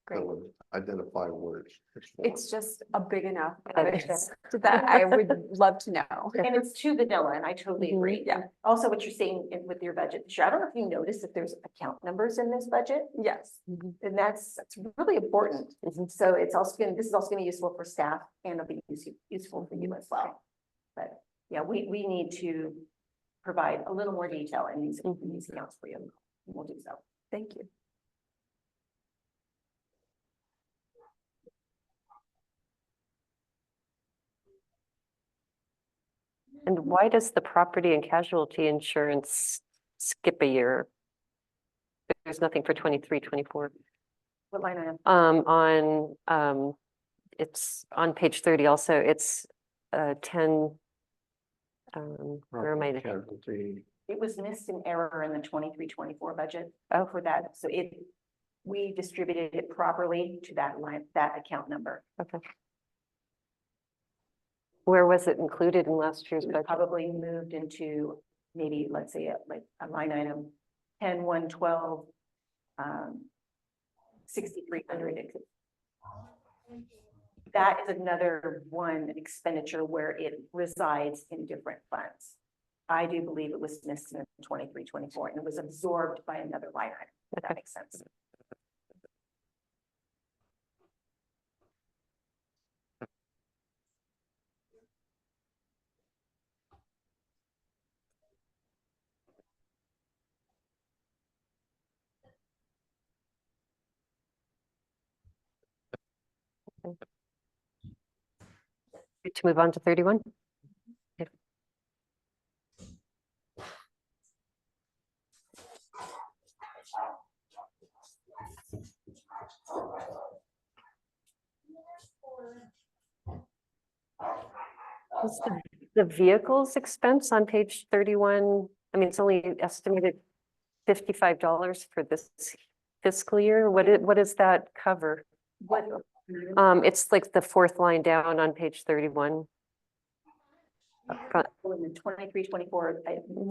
E: that
H: Great.
E: would identify words.
H: It's just a big enough
A: Okay.
H: list that I would love to know.
C: and it's too vanilla, and I totally
A: Mhm.
C: agree.
H: Yeah.
C: Also, what you're saying with your budget, sure, I don't know if you noticed if there's account numbers in this budget,
H: Yes.
C: and that's really important.
A: Mhm.
C: So it's also this is also gonna be useful for staff and it'll be useful for you as well. But yeah, we need to provide a little more detail in these accounts for you. We'll do so.
H: Thank you.
A: And why does the property and casualty insurance skip a year? There's nothing for 23-24.
C: What line item?
A: It's on page 30 also, it's 10. Where am I?
E: Casualty.
C: It was missed in error in the 23-24 budget.
A: Oh.
C: For that, so we distributed it properly to that line, that account number.
A: Okay. Where was it included in last year's
C: It was
A: budget?
C: probably moved into maybe, let's say, like a line item, 10-112, 6,300. That is another one expenditure where it resides in different funds. I do believe it was missed in 23-24 and it was absorbed by another line item, if that makes sense.
A: To move on to 31? Okay. Is the vehicles expense on page 31, I mean, it's only estimated $55 for this fiscal year. What does that cover?
C: What,
A: It's like the fourth line down on page 31.
C: in the 23, 24,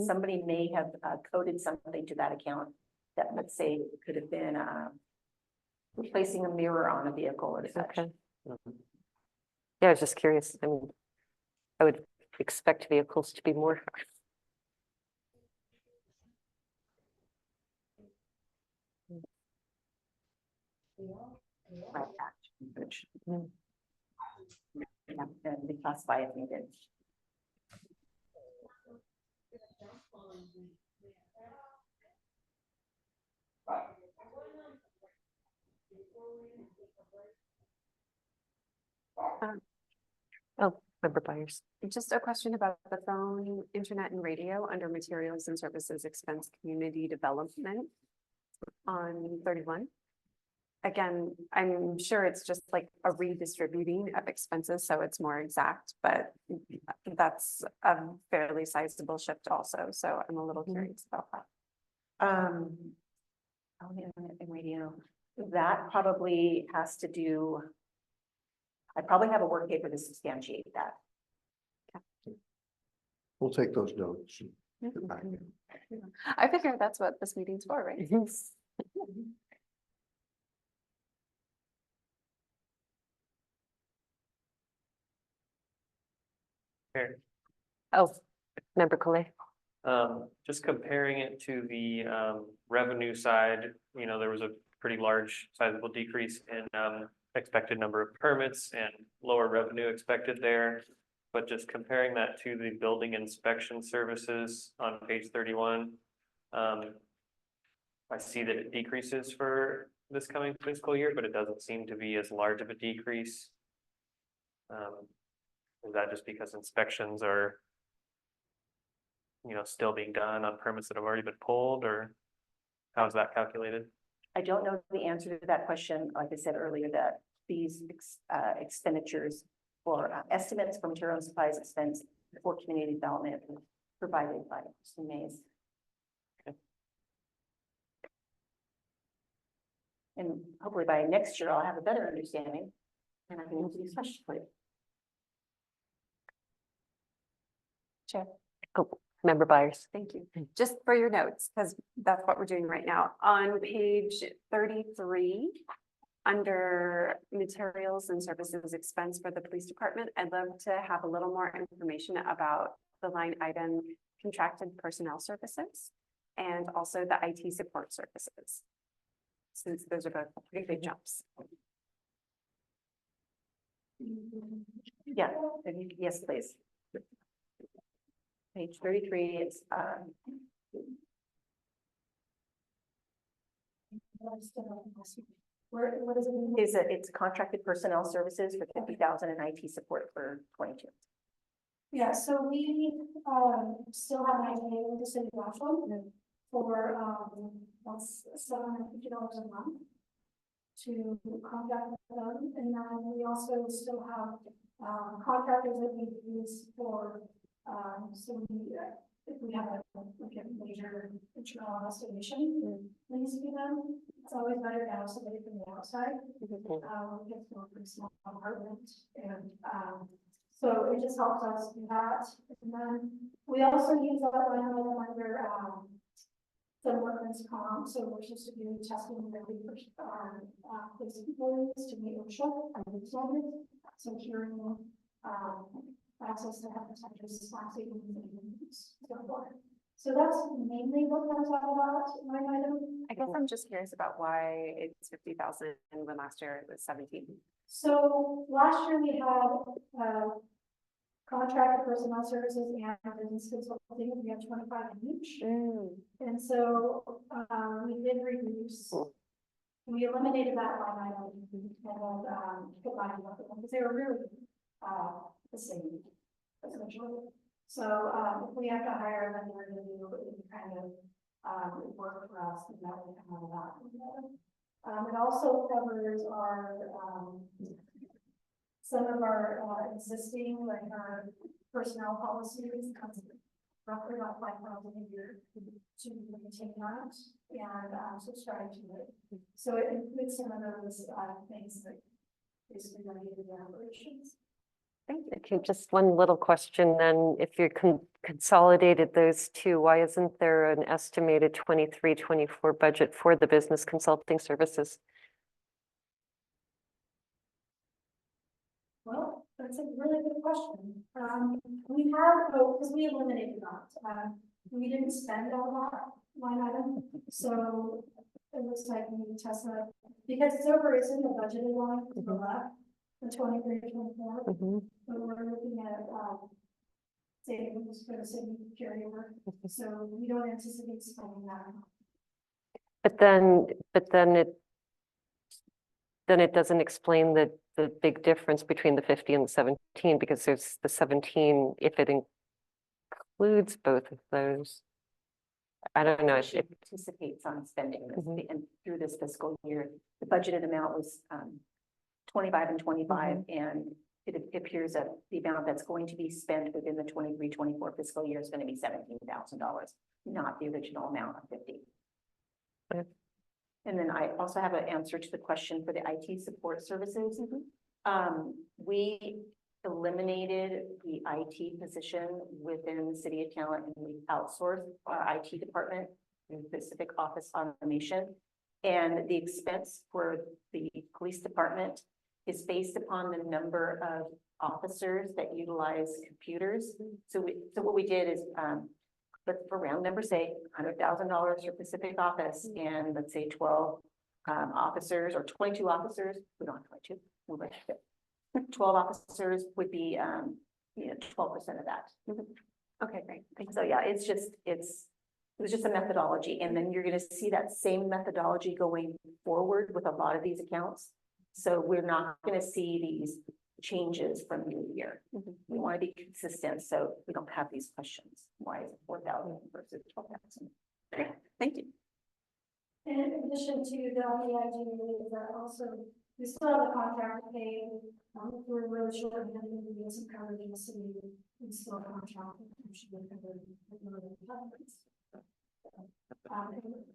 C: somebody may have coded something to that account that, let's say, could have been replacing a mirror on a vehicle or such.
A: Okay. Yeah, I was just curious. I mean, I would expect vehicles to be more.
C: Right, which, yeah, and reclassify if needed.
A: Oh, member buyers.
H: Just a question about the phone, internet and radio under materials and services expense community development on 31. Again, I'm sure it's just like a redistributing of expenses, so it's more exact, but that's a fairly sizable shift also, so I'm a little curious about that.
C: Oh, the internet and radio, that probably has to do. I probably have a work paper to substantiate that.
E: We'll take those notes. and get back.
H: I figure that's what this meeting's for, right?
J: Here.
A: Oh, member Collet.
J: Just comparing it to the revenue side, you know, there was a pretty large sizable decrease in expected number of permits and lower revenue expected there. But just comparing that to the building inspection services on page 31, I see that it decreases for this coming fiscal year, but it doesn't seem to be as large of a decrease. Is that just because inspections are, you know, still being done on permits that have already been pulled, or how is that calculated?
C: I don't know the answer to that question. Like I said earlier, that these expenditures for estimates for material and supplies expense for community development provided by Mr. Mays.
J: Okay.
C: And hopefully by next year, I'll have a better understanding and I can answer these questions for you.
H: Chair.
A: Oh, member buyers.
H: Thank you. Just for your notes, because that's what we're doing right now. On page 33, under materials and services expense for the police department, I'd love to have a little more information about the line item contracted personnel services and also the IT support services, since those are both pretty big jumps.
C: Yeah, yes, please. Page 33, it's
B: What is it?
C: it's contracted personnel services for 50,000 and IT support for 22.
B: Yeah, so we still have an idea with the city of Ashland for that's $750 a month to contract with them, and then we also still have contractors that we use for so we if we have like a major internal investigation needs to be done, it's always better to have somebody from the outside. It's a pretty small apartment, and so it just helps us do that. And then we also use that line item under the workman's comp, so we're supposed to do testing really for police employees to meet OSHA and standards. So hearing access to hepatitis, and so forth. So that's mainly what comes out of that line item.
H: I guess I'm just curious about why it's 50,000 when last year it was 17.
B: So last year we had contracted personnel services and business consulting. We had 25 each. And so we did reduce. We eliminated that line item and put line item because they were really the same, essentially. So if we have to hire them, we're going to do it kind of work for us, and that would come out of that. It also covers our some of our existing, like our personnel policies, roughly about 5,000 a year to maintain that and subscribe to it. So it includes some of those things that basically related to operations.
A: Okay, just one little question then. If you consolidated those two, why isn't there an estimated 23-24 budget for the business consulting services?
B: Well, that's a really good question. We have, because we eliminated that. We didn't spend a lot line item, so it looks like we need to test that because it's over, it's in the budgeted line to the left, the 23-24.
A: Mhm.
B: But we're looking at savings for the city carryover, so we don't anticipate spending that.
A: But then it doesn't explain the big difference between the 50 and the 17, because there's the 17, if it includes both of those. I don't know.
C: It anticipates on spending this,
A: Mhm.
C: and through this fiscal year, the budgeted amount was 25 and 25, and it appears that the amount that's going to be spent within the 23-24 fiscal year is going to be $17,000, not the original amount of 50.
A: Okay.
C: And then I also have an answer to the question for the IT support services. We eliminated the IT position within the city of Talent, and we outsourced our IT department in Pacific Office Automation. And the expense for the police department is based upon the number of officers that utilize computers. So what we did is, but for round number, say $100,000 for Pacific Office, and let's say 12 officers or 22 officers. We don't have 22. We'll let it. 12 officers would be 12% of that.
H: Okay, great. Thanks.
C: So yeah, it was just a methodology, and then you're going to see that same methodology going forward with a lot of these accounts. So we're not going to see these changes from year to year. We want to be consistent, so we don't have these questions. Why is it 4,000 versus 12,000?
H: Great. Thank you.
B: And in addition to the OEIG, that also, we still have a contract to pay. We're really short, and then we get some coverage in the city. We still have a contract. We should be covered with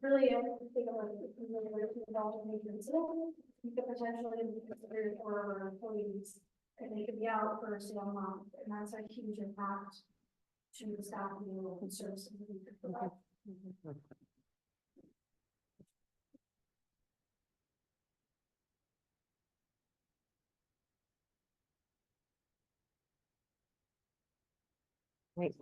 B: really, I think of like, really involved in major incident. You could potentially be considered for our employees, and they could be out for a single month, and that's a huge impact to the staff and services that we could provide.
A: Right.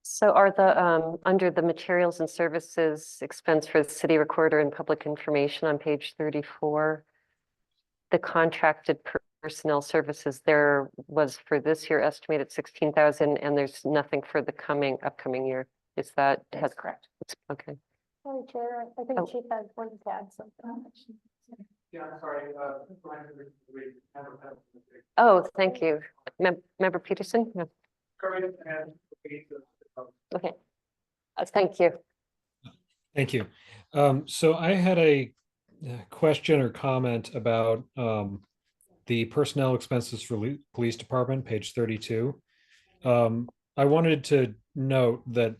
A: So are the, under the materials and services expense for the city recorder and public information on page 34, the contracted personnel services there was for this year estimated 16,000, and there's nothing for the upcoming year. Is that?
C: That's correct.
A: Okay.
B: Sorry, Chair, I think
A: Oh.
B: Chief had one to add something.
I: Yeah, I'm sorry.
A: Oh, thank you. Member Peterson? No. Okay. Thank you.
G: Thank you. So I had a question or comment about the personnel expenses for police department, page 32. I wanted to note that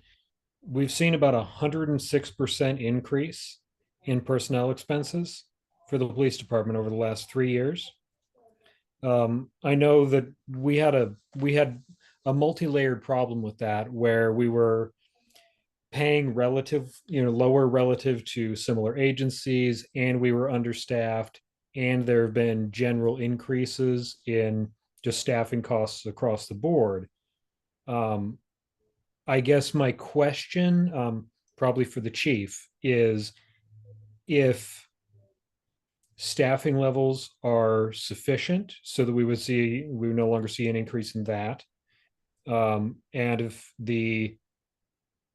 G: we've seen about 106% increase in personnel expenses for the police department over the last 3 years. I know that we had a multi-layered problem with that, where we were paying relative, lower relative to similar agencies, and we were understaffed, and there have been general increases in just staffing costs across the board. I guess my question, probably for the chief, is if staffing levels are sufficient so that we would no longer see an increase in that. And if the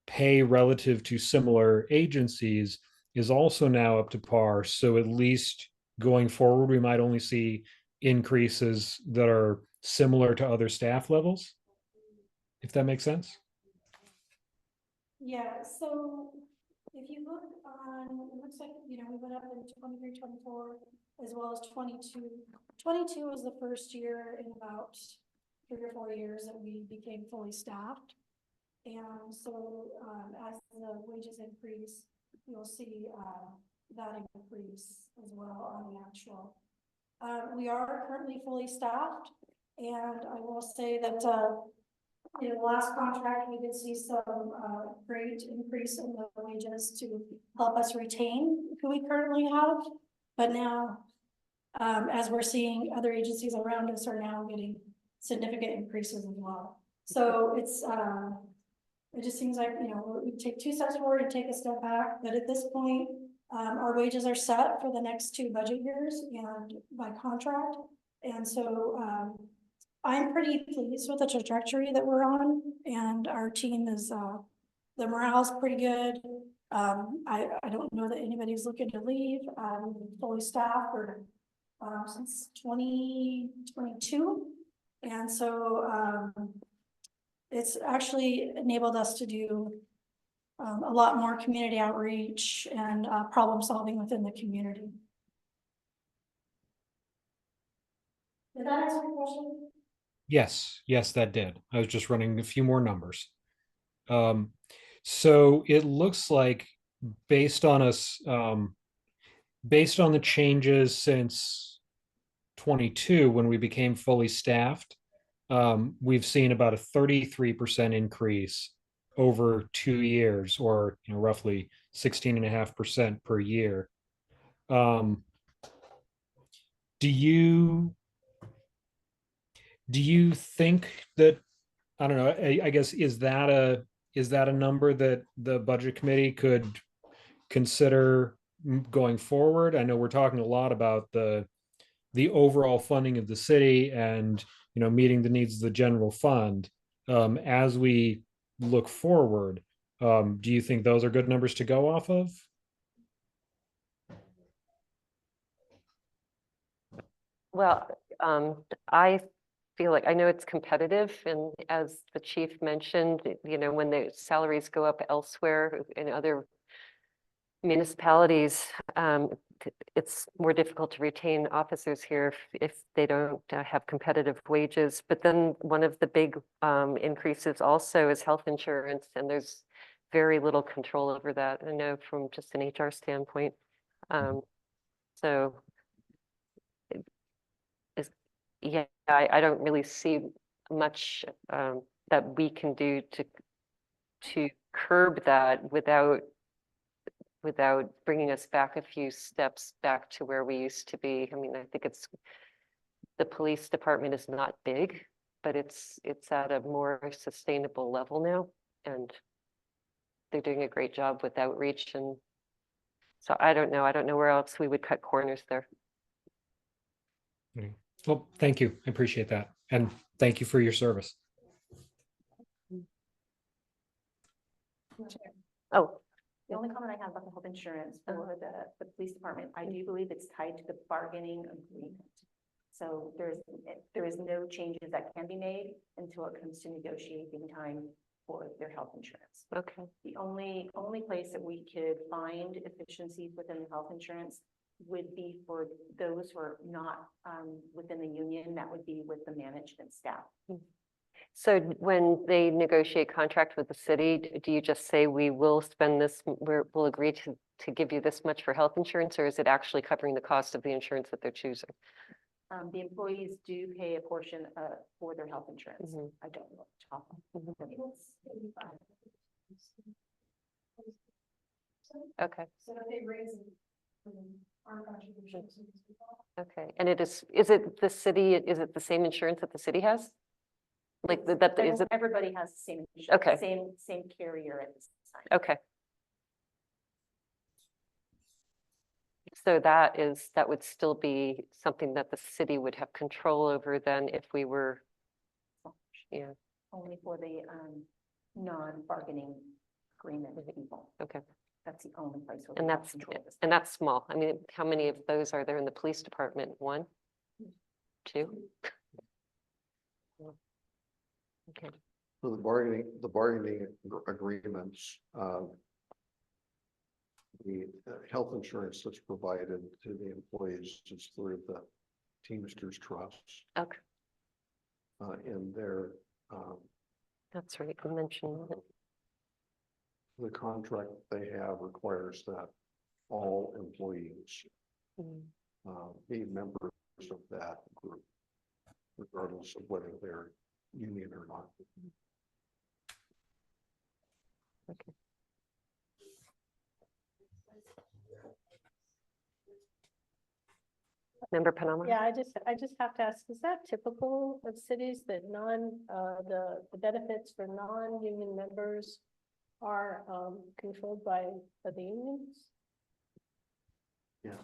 G: pay relative to similar agencies is also now up to par, so at least going forward, we might only see increases that are similar to other staff levels, if that makes sense.
B: Yeah, so if you look on, it looks like, we went up in 23, 24, as well as 22. 22 was the first year in about 3 or 4 years that we became fully staffed. And so, as the wages increase, you'll see, that increase as well on the actual. We are currently fully staffed, and I will say that, in the last contract, we did see some great increase in the wages to help us retain who we currently have. But now, as we're seeing, other agencies around us are now getting significant increases as well. So it's, it just seems like, we take 2 steps forward and take a step back. But at this point, our wages are set for the next 2 budget years and by contract. And so, I'm pretty pleased with the trajectory that we're on, and our team is, the morale's pretty good. I don't know that anybody's looking to leave. Fully staffed for, since 2022. And so, it's actually enabled us to do, a lot more community outreach and, problem solving within the community. Did that answer your question?
G: Yes, that did. I was just running a few more numbers. So it looks like based on based on the changes since 22, when we became fully staffed, we've seen about a 33% increase over 2 years, or roughly 16.5% per year. Do you think that, I don't know, I guess, is that a number that the budget committee could consider going forward? I know we're talking a lot about the overall funding of the city and, meeting the needs of the general fund. As we look forward, do you think those are good numbers to go off of?
A: Well, I feel like, I know it's competitive, and as the chief mentioned, when the salaries go up elsewhere in other municipalities, it's more difficult to retain officers here if they don't have competitive wages. But then one of the big increases also is health insurance, and there's very little control over that, I know, from just an HR standpoint. So yeah, I don't really see much that we can do to curb that without bringing us back a few steps back to where we used to be. I mean, I think the police department is not big, but it's at a more sustainable level now, and they're doing a great job with outreach. And so I don't know where else we would cut corners there.
G: Well, thank you. I appreciate that. And thank you for your service.
A: Oh,
C: The only comment I have about the health insurance for the police department, I do believe it's tied to the bargaining agreement. So there is no changes that can be made until it comes to negotiating time for their health insurance.
A: okay.
C: The only place that we could find efficiencies within the health insurance would be for those who are not within the union. That would be with the management staff.
A: So when they negotiate contract with the city, do you just say, we will spend this, we'll agree to give you this much for health insurance, or is it actually covering the cost of the insurance that they're choosing?
C: The employees do pay a portion for their health insurance.
A: Mhm.
C: I don't know.
A: Okay,
B: So that they raise our contributions.
A: okay. And is it the city, is it the same insurance that the city has? Like that, is it,
C: Everybody has the same, insurance,
A: Okay.
C: same carrier at this time.
A: okay. So that would still be something that the city would have control over then if we were, yeah,
C: Only for the non-bargaining agreement people.
A: okay.
C: That's the only place where.
A: And
C: we have
A: that's,
C: control of this.
A: and that's small. I mean, how many of those are there in the police department? One? Two? Okay,
E: So the bargaining agreements, the health insurance that's provided to the employees is through the Teamsters Trust.
A: okay,
E: In their,
A: that's right. You mentioned it.
E: the contract they have requires that all employees
A: Mm,
E: be members of that group, regardless of whether they're union or not.
A: okay. Member Panama?
B: Yeah, I just have to ask, is that typical of cities that the benefits for non-union members are, controlled by the unions?
E: Yeah.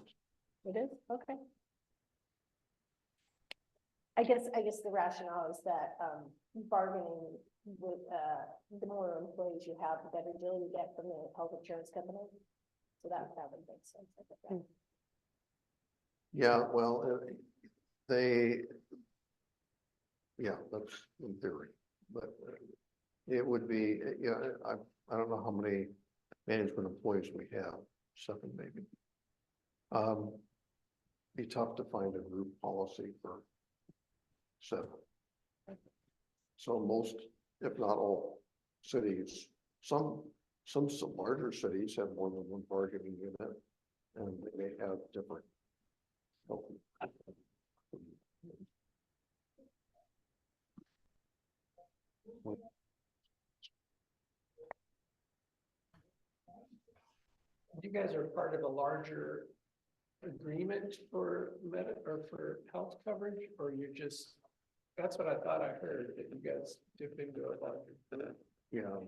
B: It is, okay. I guess the rationale is that, bargaining with, the more employees you have, the better deal you get from the health insurance company. So that would make sense. I think, right?
E: Yeah, well, that's in theory, but it would be, I don't know how many management employees we have, 7 maybe. Be tough to find a group policy for 7. So most, if not all, cities, some larger cities have more than one bargaining unit, and they may have different.
I: You guys are part of a larger agreement for or for health coverage, or you just, that's what I thought I heard, that you guys dip into a larger.
E: Yeah,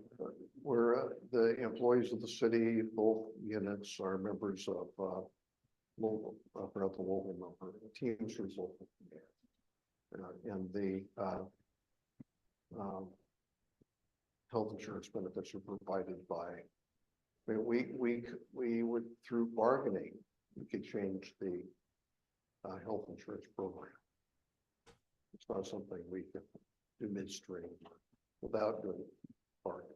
E: we're the employees of the city, both units are members of local, not the local number, Teamsters local. And the health insurance benefits are provided by, I mean, we would, through bargaining, we could change the health insurance program. It's not something we can do midstream without doing bargaining.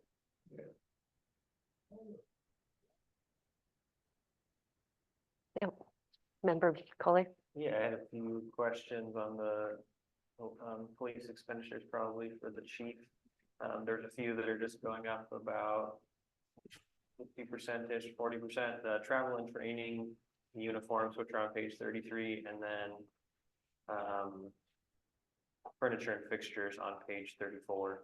A: Member Colley?
J: Yeah, I had a few questions on the police expenditures probably for the chief. There's a few that are just going up about 50%-ish, 40%, travel and training, uniforms, which are on page 33, and then furniture and fixtures on page 34.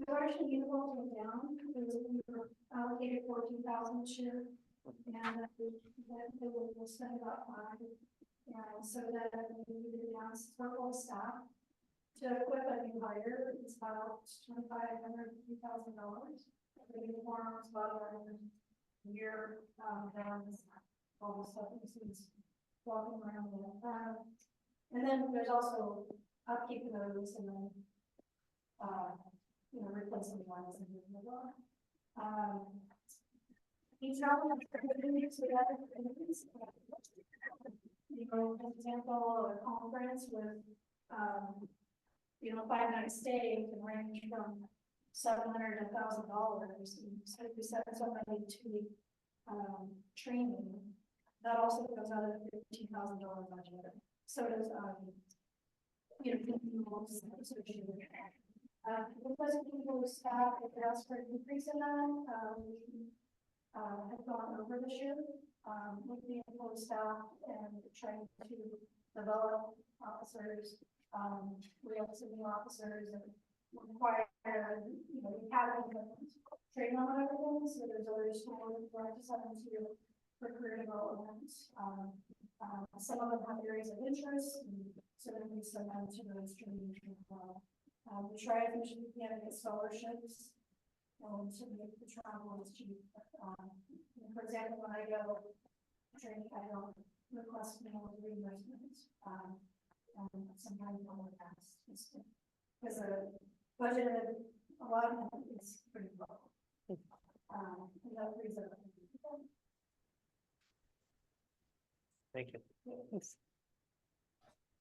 B: The Russian uniforms went down because we were allocated 14,000 this year, and we'll spend about 5. And so that we needed to announce for all staff to equip a new hire. It's about $2,500 to $3,000. The uniforms, about a year, down all the stuff is walking around there. And then there's also upkeep of those, and then replacing the ones and moving them on. Each travel activities we have, for example, a conference with, 5-night stay can range from $700 to $1,000. So if we send somebody to training, that also goes out of the $15,000 budget. So does because people staff, if they ask for an increase in that, we have gone over this year with the employee staff and trying to develop officers. We have some new officers, and require, training on everything, so there's always we're just having to for career development. Some of them have areas of interest, so then we send them to those training as well. We try as much as we can to get scholarships, to make the travel as cheap. For example, when I go training, I don't request meal reimbursement. Sometimes I'll ask, because the budget a lot of them is pretty low. And that frees up.
J: Thank you.
A: Thanks.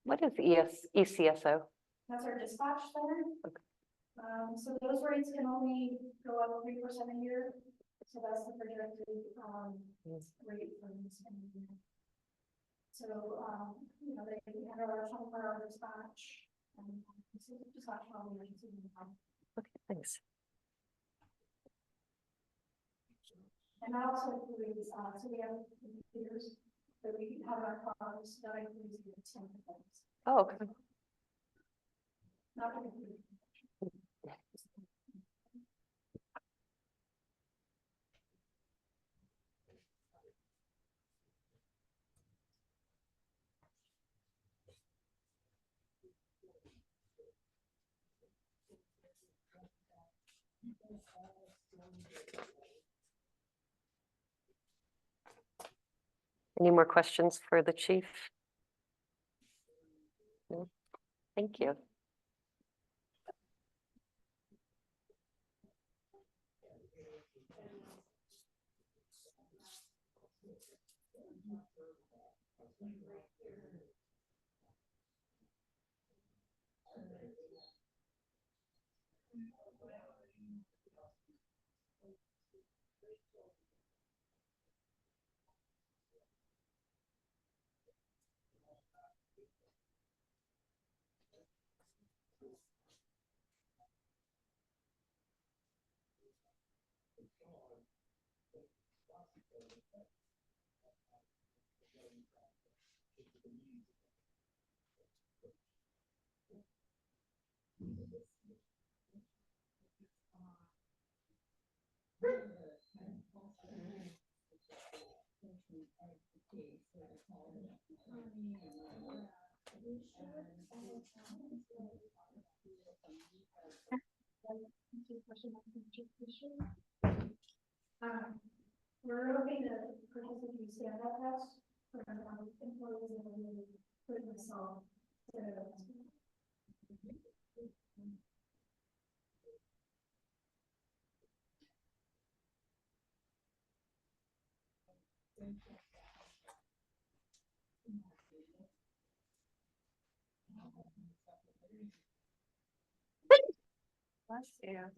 A: What is ECSO?
B: That's our dispatch center. So those rates can only go up 3% a year. So that's the projected rate for this coming year. So they handle our 24-hour dispatch and dispatch all the emergency.
A: Okay, thanks.
B: And that also includes, so we have computers that we have our products that includes the 10 things.
A: Oh, okay.
B: Not the computer.
A: Any more questions for the chief? No? Thank you.
B: We're looking to participate in stand-up test for employees and putting this all together.
F: Yeah.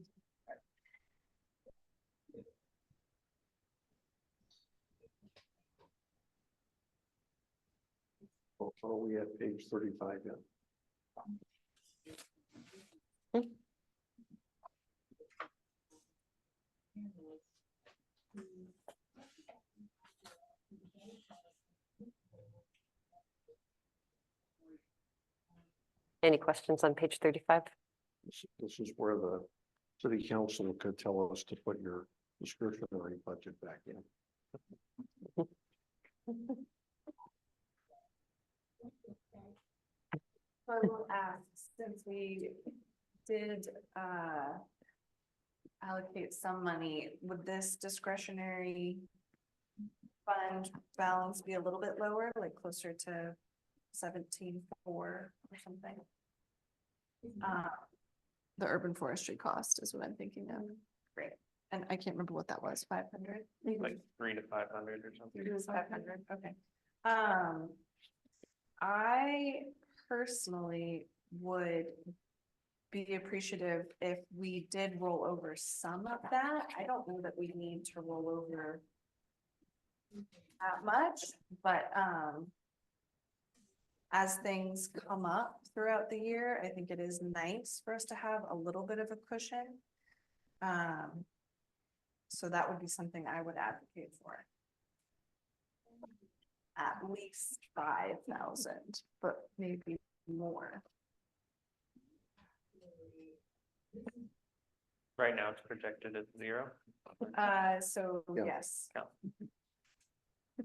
E: Are we at page 35 yet?
A: Any questions on page 35?
E: This is where the city council could tell us to put your discretionary budget back in.
F: So I will ask, since we did allocate some money, would this discretionary fund balance be a little bit lower, like closer to 17.4 or something? The urban forestry cost is what I'm thinking of. Great. And I can't remember what that was, 500?
J: Like 300 to 500 or something.
F: 500, okay. I personally would be appreciative if we did roll over some of that. I don't know that we need to roll over that much, but as things come up throughout the year, I think it is nice for us to have a little bit of a cushion. So that would be something I would advocate for. At least 5,000, but maybe more.
J: Right now, it's projected at 0.
F: So
E: Yeah.
F: yes.
J: Yeah.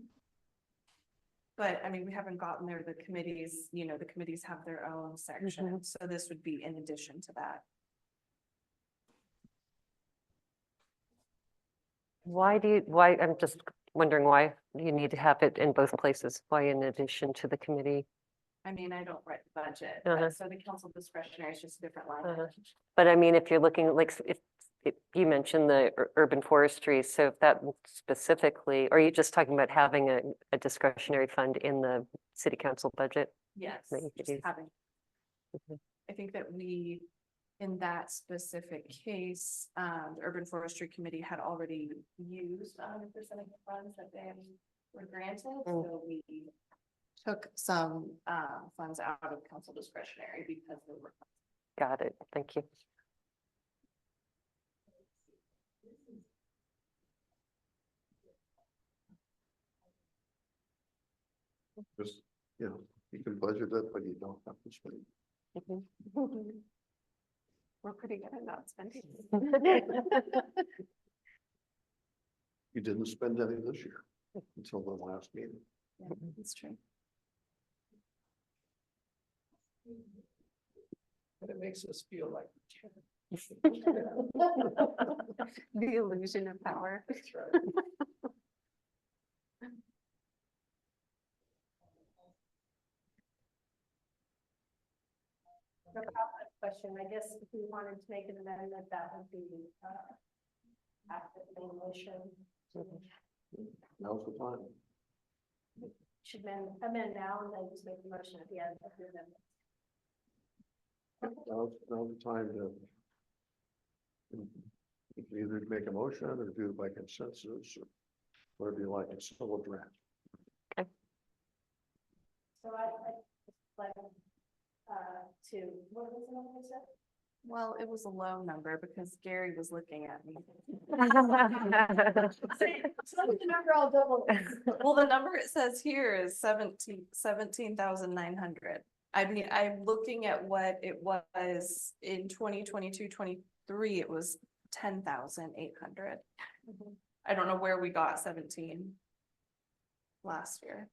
F: But I mean, we haven't gotten there, the committees, the committees have their own section, so this would be in addition to that.
A: Why, I'm just wondering why you need to have it in both places. Why in addition to the committee?
F: I mean, I don't write the budget,
A: Uh-huh.
F: so the council discretionary is just a different line.
A: Uh-huh. But I mean, if you're looking at like, if you mentioned the urban forestry, so if that specifically, or are you just talking about having a discretionary fund in the city council budget?
F: Yes,
A: that you could
F: just
A: use.
F: having.
A: Mhm.
F: I think that we, in that specific case, the urban forestry committee had already used 100% of the funds that they were granted, so we took some funds out of council discretionary because they were.
A: Got it. Thank you.
E: Just, you can budget it, but you don't have to spend.
H: We're pretty good at not spending.
E: You didn't spend any this year until the last meeting.
F: Yeah, that's true.
I: And it makes us feel like.
H: The illusion of power.
I: That's right.
B: Question, I guess if you wanted to make an amendment, that would be, after the main motion,
E: Now's the time.
B: should amend now and then just make the motion at the end of the amendment.
E: Now's the time to. You can either make a motion or do it by consensus or whatever you like, it's still a draft.
B: So I like, to, what was the number you said?
F: Well, it was a low number because Gary was looking at me.
B: So the number I'll double.
F: Well, the number it says here is 17,900. I mean, I'm looking at what it was in 2022, 23, it was 10,800. I don't know where we got 17 last year.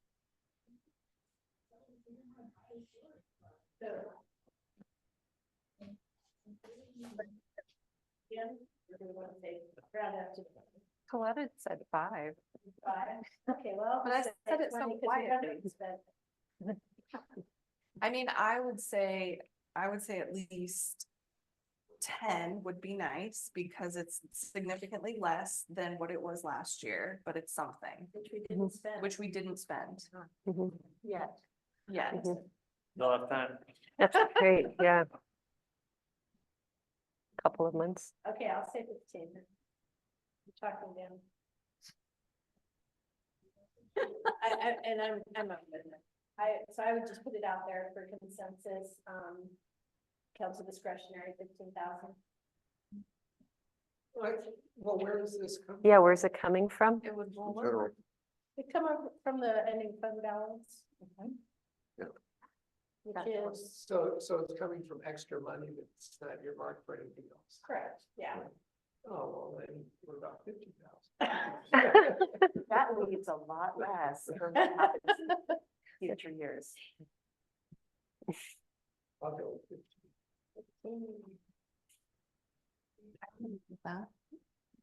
B: Yeah, we're gonna want to say round up to
H: Coletta said 5.
B: 5. Okay, well.
F: But I
B: I'll
F: said
B: say
F: it so
B: 20 'cause we haven't
F: quietly.
B: spent-
F: I mean, I would say at least 10 would be nice because it's significantly less than what it was last year, but it's something,
B: Which we didn't spend.
F: which we didn't spend
B: Yet.
F: yet.
J: Still have time.
A: That's great. Yeah. Couple of months.
B: Okay, I'll say 15. I'm talking down. I'm up with it. So I would just put it out there for consensus, council discretionary 15,000.
I: Well, where does this come?
A: Yeah, where's it coming from?
F: It would roll
E: Federal.
F: over.
B: It come up from the ending fund balance.
E: Yeah.
B: Which is
I: So it's coming from extra money that's not earmarked for anything else.
B: correct, yeah.
I: Oh, well, then we're about 50,000.
C: That leaves a lot less for what happens in future years.
I: I'll go with 50.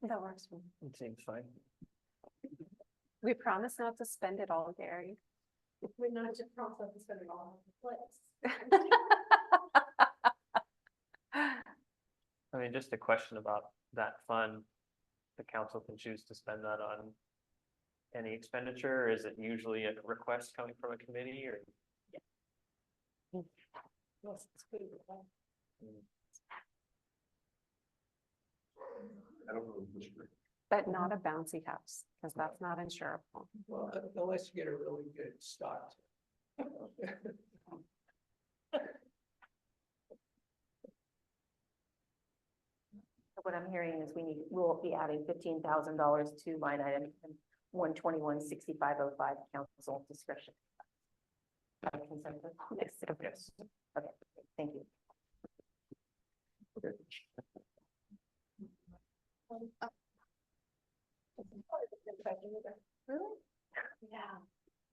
H: That works for me.
J: It seems fine.
H: We promise not to spend it all, Gary.
B: We're not just promising to spend it all on the place.
J: I mean, just a question about that fund. The council can choose to spend that on any expenditure, or is it usually a request coming from a committee or?
B: Yes, it's good.
E: I don't know the history.
H: But not a bouncy house, because that's not insurable.
I: Well, unless you get a really good stock.
C: What I'm hearing is we'll be adding $15,000 to line item 121-6505 council discretion. Consensus?
A: Yes.
J: Yes.
C: Okay, thank you.
B: Really? Yeah.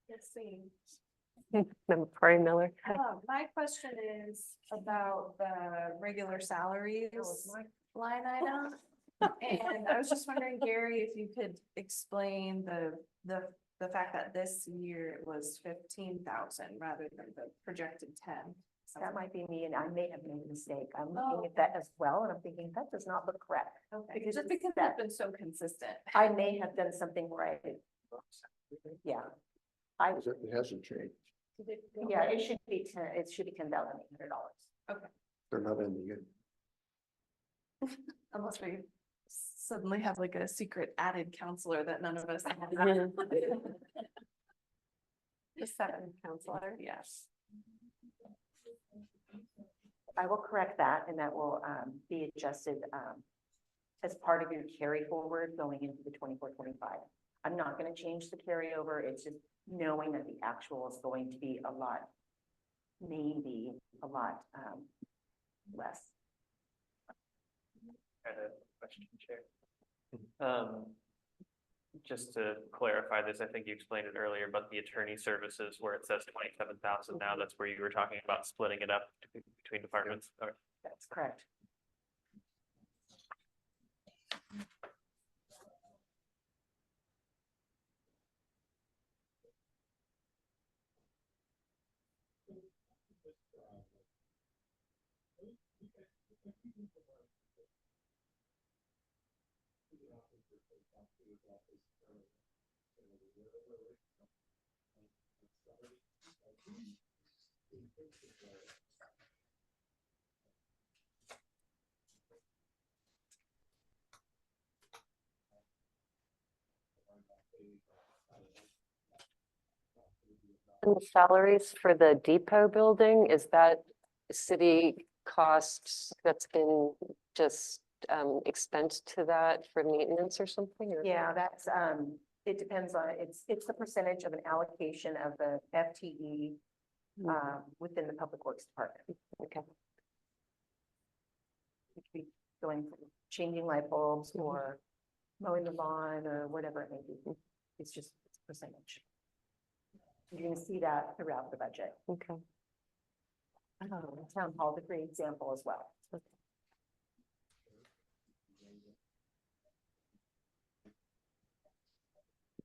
B: Let's see.
A: Member Cory Miller.
F: My question is about the regular salaries line item. And I was just wondering, Gary, if you could explain the fact that this year it was 15,000 rather than the projected 10.
C: That might be me, and I may have made a mistake. I'm
F: Oh.
C: looking at that as well, and I'm thinking that does not look correct.
F: Okay,
C: Because
F: just
C: it's
F: because
C: that-
F: it's been so consistent.
C: I may have done something where yeah.
E: It hasn't changed.
C: Yeah, it should be $10,800.
E: They're not ending it.
F: Unless we suddenly have like a secret added counselor that none of us have.
H: The 7th counselor.
F: Yes.
C: I will correct that, and that will be adjusted as part of your carry forward going into the 24-25. I'm not gonna change the carryover, it's just knowing that the actual is going to be a lot, maybe a lot less.
J: I had a question, Chair. Just to clarify this, I think you explained it earlier, but the attorney services where it says 27,000 now, that's where you were talking about splitting it up between departments. All right.
C: That's correct.
A: And the salaries for the depot building, is that city costs that's been just expensed to that for maintenance or something? Or-
C: Yeah, that's, it depends on, it's the percentage of an allocation of the FTE within the Public Works Department.
A: Okay.
C: It could be going from changing light bulbs or mowing the lawn or whatever it may be. It's just it's a percentage. You're gonna see that throughout the budget.
A: Okay.
C: Town hall, the great example as well.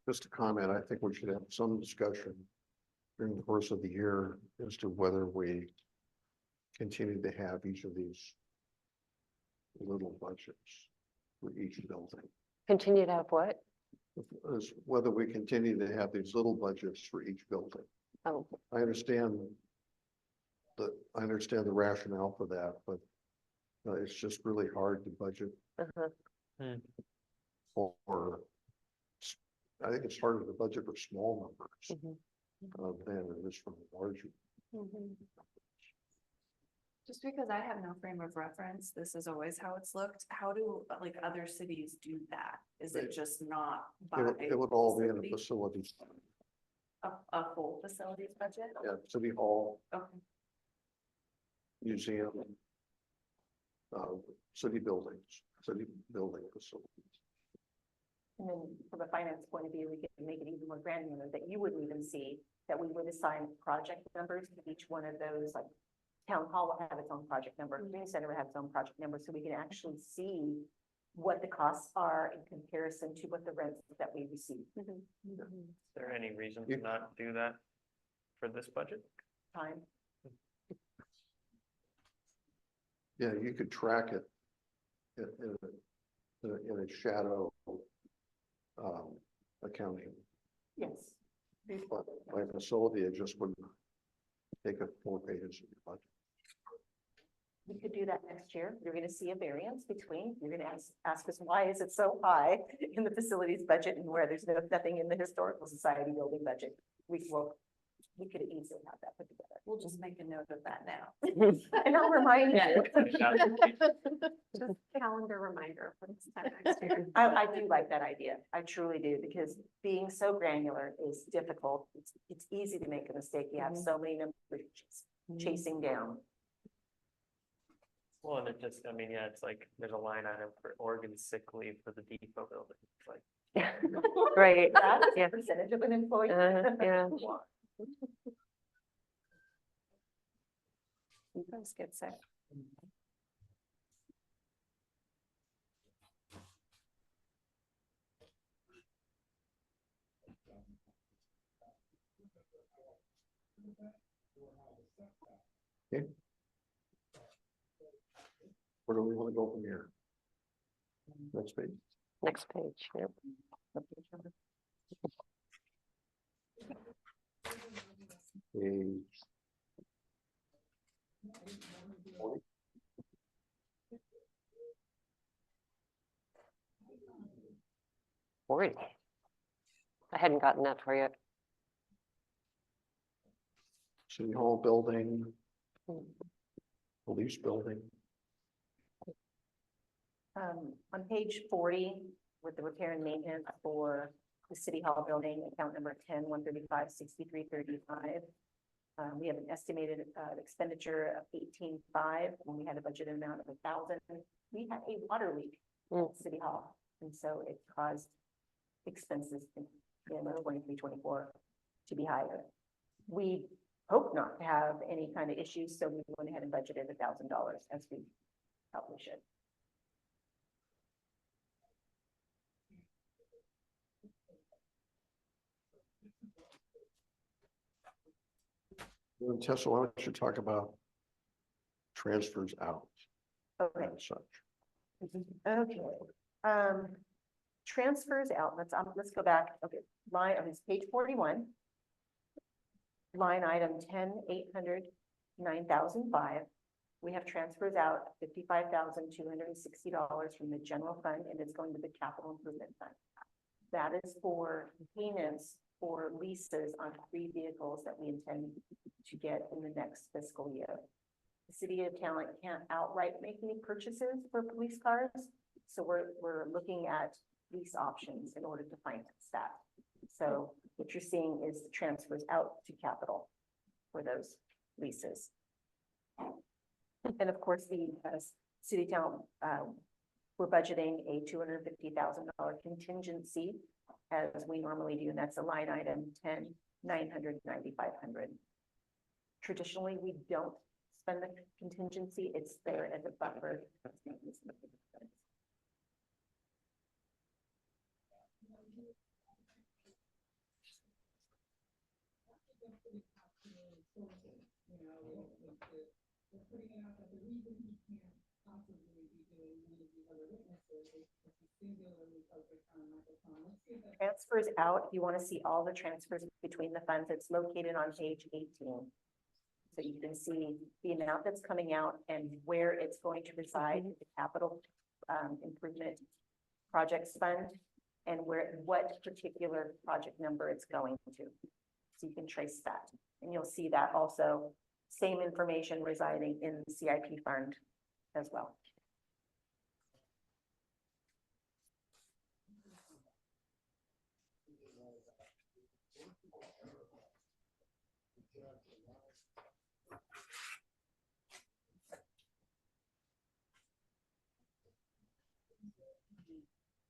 E: Just a comment, I think we should have some discussion during the course of the year as to whether we continue to have each of these little budgets for each building.
A: Continue to have what?
E: Is whether we continue to have these little budgets for each building.
A: Oh,
E: I understand the rationale for that, but it's just really hard to budget
A: uh-huh.
E: for, I think it's harder to budget for small numbers than it is for larger.
F: Just because I have no frame of reference, this is always how it's looked. How do like other cities do that? Is it just not by?
E: It would all be in a
F: facility?
E: facility,
F: A full facilities budget?
E: yeah, city hall,
F: Okay.
E: museum, city building facilities.
C: And then from a finance point of view, we can make it even more granular that you wouldn't even see that we would assign project numbers to each one of those, like town hall will have its own project number, community center will have its own project number, so we can actually see what the costs are in comparison to what the rents that we receive.
J: Is there any reason to not do that for this budget?
C: Time.
E: Yeah, you could track it in a shadow accounting,
C: Yes.
E: but by facility, it just wouldn't take up 4 pages of your budget.
C: We could do that next year. You're gonna see a variance between, you're gonna ask us, why is it so high in the facilities budget and where there's nothing in the historical society building budget? We could easily have that put together.
F: We'll just make a note of that now.
C: And I'll remind you.
H: Just calendar reminder for this time next year.
C: I do like that idea. I truly do, because being so granular is difficult. It's easy to make a mistake. You have so many numbers chasing down.
J: Well, and it just, I mean, yeah, it's like, there's a line item for Oregon sick leave for the depot building. It's like,
A: Right.
C: That is
A: Yeah.
C: a percentage of an employee.
A: Yeah.
H: You guys get sick.
E: Where do we want to go from here? Next page.
A: Next page, yep.
E: Page 40.
A: Forty. I hadn't gotten that far yet.
E: City Hall building,
A: Hmm.
E: police building.
C: On page 40, with the repair and maintenance for the City Hall building, account number 10-135-6335. We have an estimated expenditure of 18.5 when we had a budgeted amount of 1,000. We had a water leak at City Hall, and so it caused expenses in 23-24 to be higher. We hope not to have any kind of issues, so we went ahead and budgeted $1,000 as we probably should.
E: Tessa, why don't you talk about transfers out
C: Okay.
E: and such?
C: Okay, transfers out, let's go back, okay, line, it's page 41. Line item 10-800-9,005. We have transfers out $55,260 from the general fund, and it's going to the capital improvement fund. That is for payments for leases on 3 vehicles that we intend to get in the next fiscal year. The city of Talent can't outright make any purchases for police cars, so we're looking at lease options in order to finance that. So what you're seeing is the transfers out to capital for those leases. And of course, the city town, we're budgeting a $250,000 contingency as we normally do, and that's a line item 10-900-9500. Traditionally, we don't spend the contingency, it's there as a buffer. Transfers out, if you want to see all the transfers between the funds, it's located on page 18. So you can see the amount that's coming out and where it's going to reside, the capital improvement projects fund, and what particular project number it's going to. So you can trace that, and you'll see that also, same information residing in the CIP fund as well.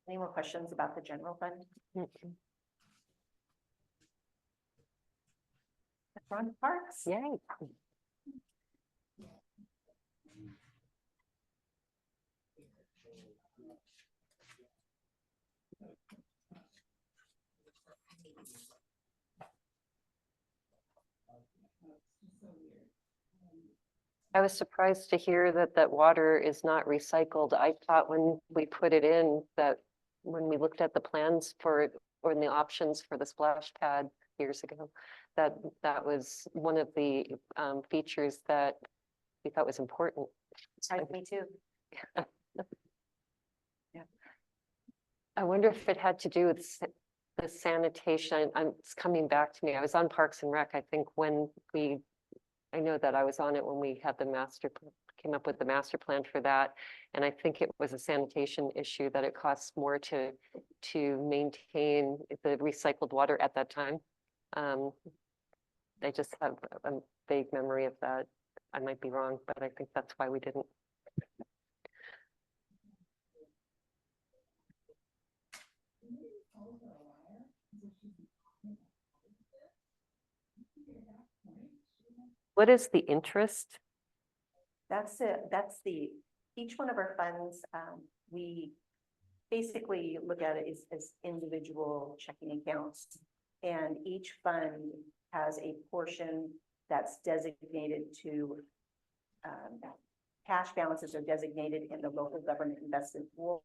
C: Any more questions about the general fund? Front parks?
A: Yay. I was surprised to hear that water is not recycled. I thought when we put it in, that when we looked at the plans for it or the options for the splash pad years ago, that was one of the features that we thought was important.
C: Me too.
A: I wonder if it had to do with the sanitation. It's coming back to me. I was on Parks and Rec, I think, I know that I was on it when we had came up with the master plan for that. And I think it was a sanitation issue that it costs more to maintain the recycled water at that time. I just have a vague memory of that. I might be wrong, but I think that's why we didn't. What is the interest?
C: That's it, that's each one of our funds, we basically look at it as individual checking accounts. And each fund has a portion that's designated to, cash balances are designated in the local government investment pool.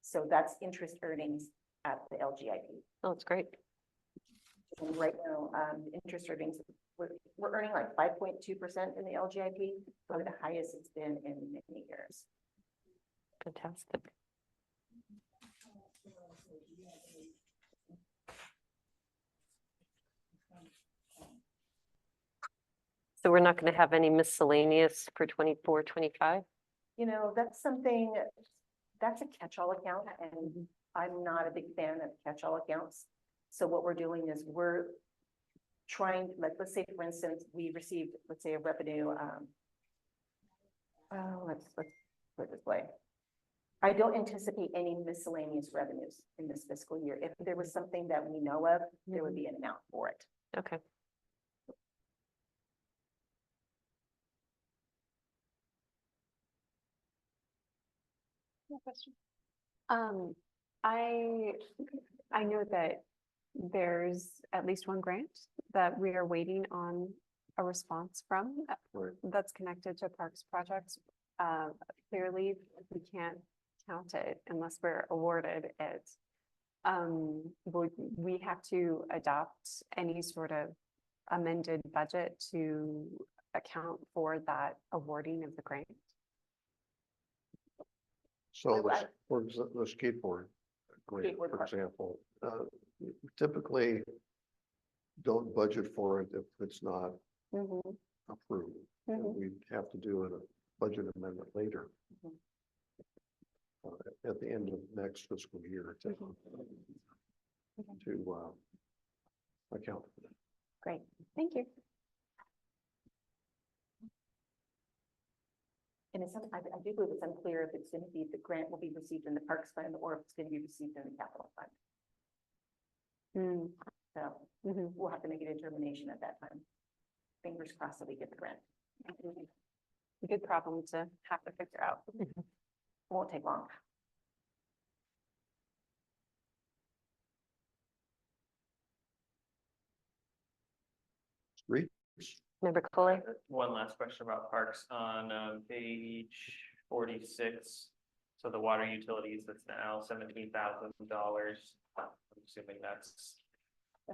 C: So that's interest earnings at the LGIP.
A: Oh, it's great.
C: And right now, interest earnings, we're earning like 5.2% in the LGIP, probably the highest it's been in many years.
A: Fantastic. So we're not going to have any miscellaneous for 24, 25?
C: You know, that's something, that's a catch-all account, and I'm not a big fan of catch-all accounts. So what we're doing is we're trying, like, let's say, for instance, we received, let's say, a revenue, let's put it this way. I don't anticipate any miscellaneous revenues in this fiscal year. If there was something that we know of, there would be an amount for it.
A: Okay.
H: I know that there's at least one grant that we are waiting on a response from
E: Right.
H: that's connected to parks projects. Clearly, we can't count it unless we're awarded it. Would we have to adopt any sort of amended budget to account for that awarding of the grant?
E: So for the skateboard grant,
C: Skateboard
E: for
C: park.
E: example, we typically don't budget for it if it's not
H: Mhm,
E: approved. And
H: mhm.
E: we'd have to do a budget amendment later.
C: Mhm.
E: At the end of next fiscal year to account for that.
H: Great, thank you.
C: And it's, I do believe it's unclear if it's going to be, the grant will be received in the Parks Fund or if it's going to be received in the Capital Fund.
H: Mm,
C: So
H: mhm.
C: we'll have to make a determination at that time. Fingers crossed that we get the grant.
H: Good problem to have to figure out.
C: Won't take long.
E: Streets,
A: Member Coley?
J: One last question about parks on page 46. So the water utilities, that's now $17,000. I'm assuming that's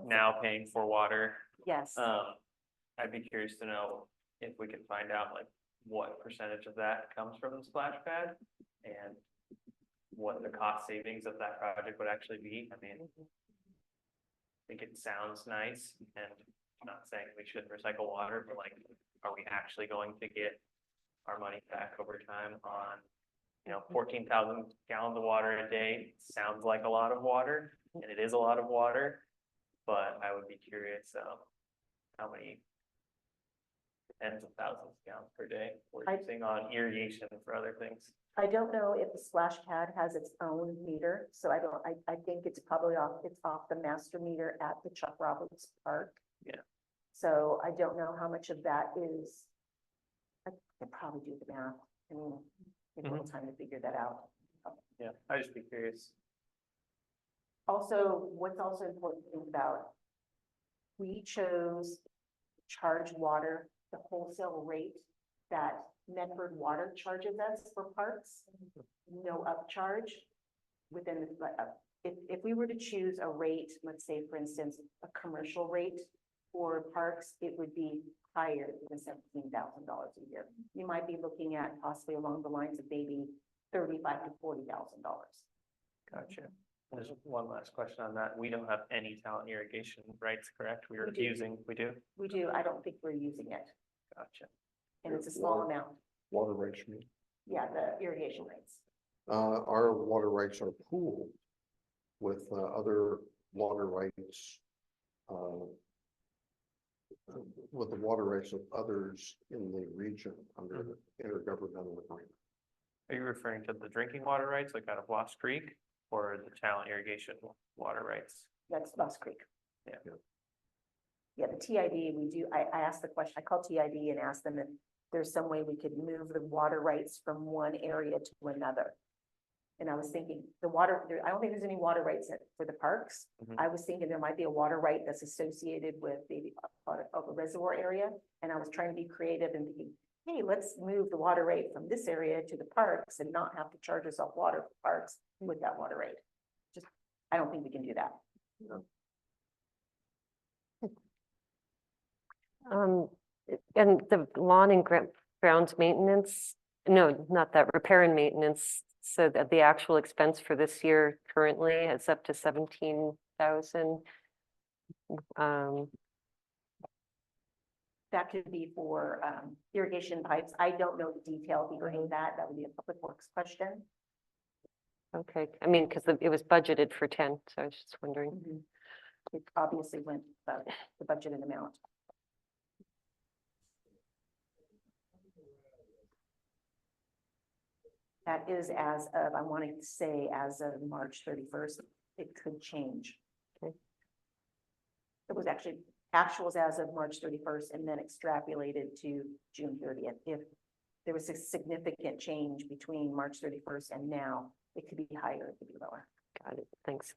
J: now paying for water.
C: Yes.
J: I'd be curious to know if we can find out like what percentage of that comes from the splash pad and what the cost savings of that project would actually be. I mean, I think it sounds nice, and I'm not saying we shouldn't recycle water, but like, are we actually going to get our money back over time on, 14,000 gallons of water a day? Sounds like a lot of water, and it is a lot of water, but I would be curious, how many tens of thousands of gallons per day we're using on irrigation for other things.
C: I don't know if the splash pad has its own meter, so I think it's probably off the master meter at the Chuck Roberts Park.
J: Yeah.
C: So I don't know how much of that is. I could probably do the math. I mean, take a little time to figure that out.
J: Yeah, I'd just be curious.
C: Also, what's also important to think about, we chose charge water, the wholesale rate that Medford Water charges us for parks, no upcharge within the, if we were to choose a rate, let's say, for instance, a commercial rate for parks, it would be higher than $17,000 a year. You might be looking at possibly along the lines of maybe $35,000 to $40,000.
J: Gotcha. There's one last question on that. We don't have any talent irrigation rights, correct? We are
C: We do.
J: we do?
C: We do, I don't think we're using it,
J: Gotcha.
C: and it's a small
E: Water.
C: amount.
E: water rights, you mean?
C: Yeah, the irrigation rates.
E: Our water rights are pooled with other water rights. With the water rights of others in the region under the intergovernmental agreement.
J: Are you referring to the drinking water rights, like out of Lost Creek, or the talent irrigation water rights?
C: That's Lost Creek. Yeah, the TID, I asked the question, I called TID and asked them if there's some way we could move the water rights from one area to another. And I was thinking, I don't think there's any water rights for the parks.
J: Mhm.
C: I was thinking there might be a water right that's associated with maybe a reservoir area. And I was trying to be creative and thinking, hey, let's move the water rate from this area to the parks and not have to charge ourselves water for parks with that water rate. Just, I don't think we can do that.
A: And the lawn and grounds maintenance, no, not that, repair and maintenance. So that the actual expense for this year currently is up to 17,000.
C: That could be for irrigation pipes. I don't know the detail behind that. That would be a public works question.
A: Okay, I mean, because it was budgeted for 10, so I was just wondering.
C: It obviously went above the budgeted amount. That is as of, I wanted to say as of March 31st, it could change.
A: Okay.
C: It was actually actuals as of March 31st and then extrapolated to June 30th. If there was a significant change between March 31st and now, it could be higher, it could be lower.
A: Got it, thanks.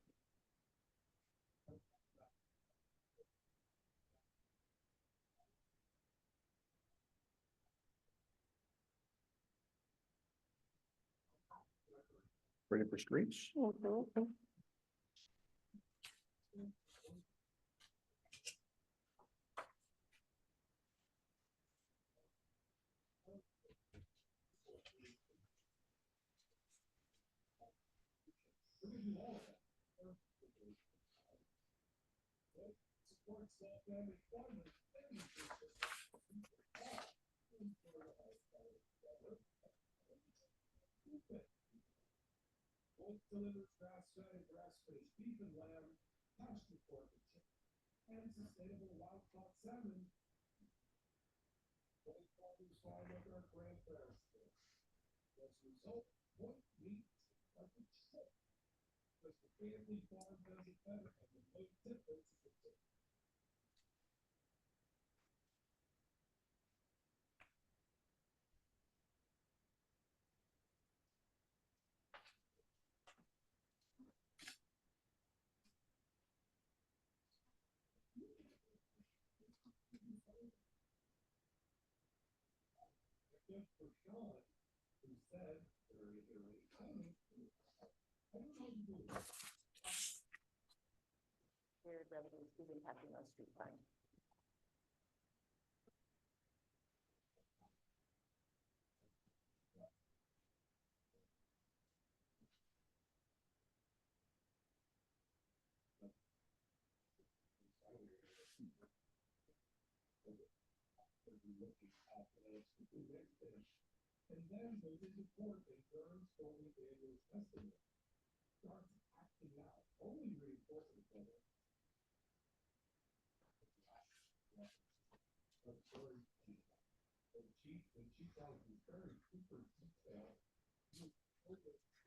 E: Ready for streets?
C: Shared revenues is impacting our street fund.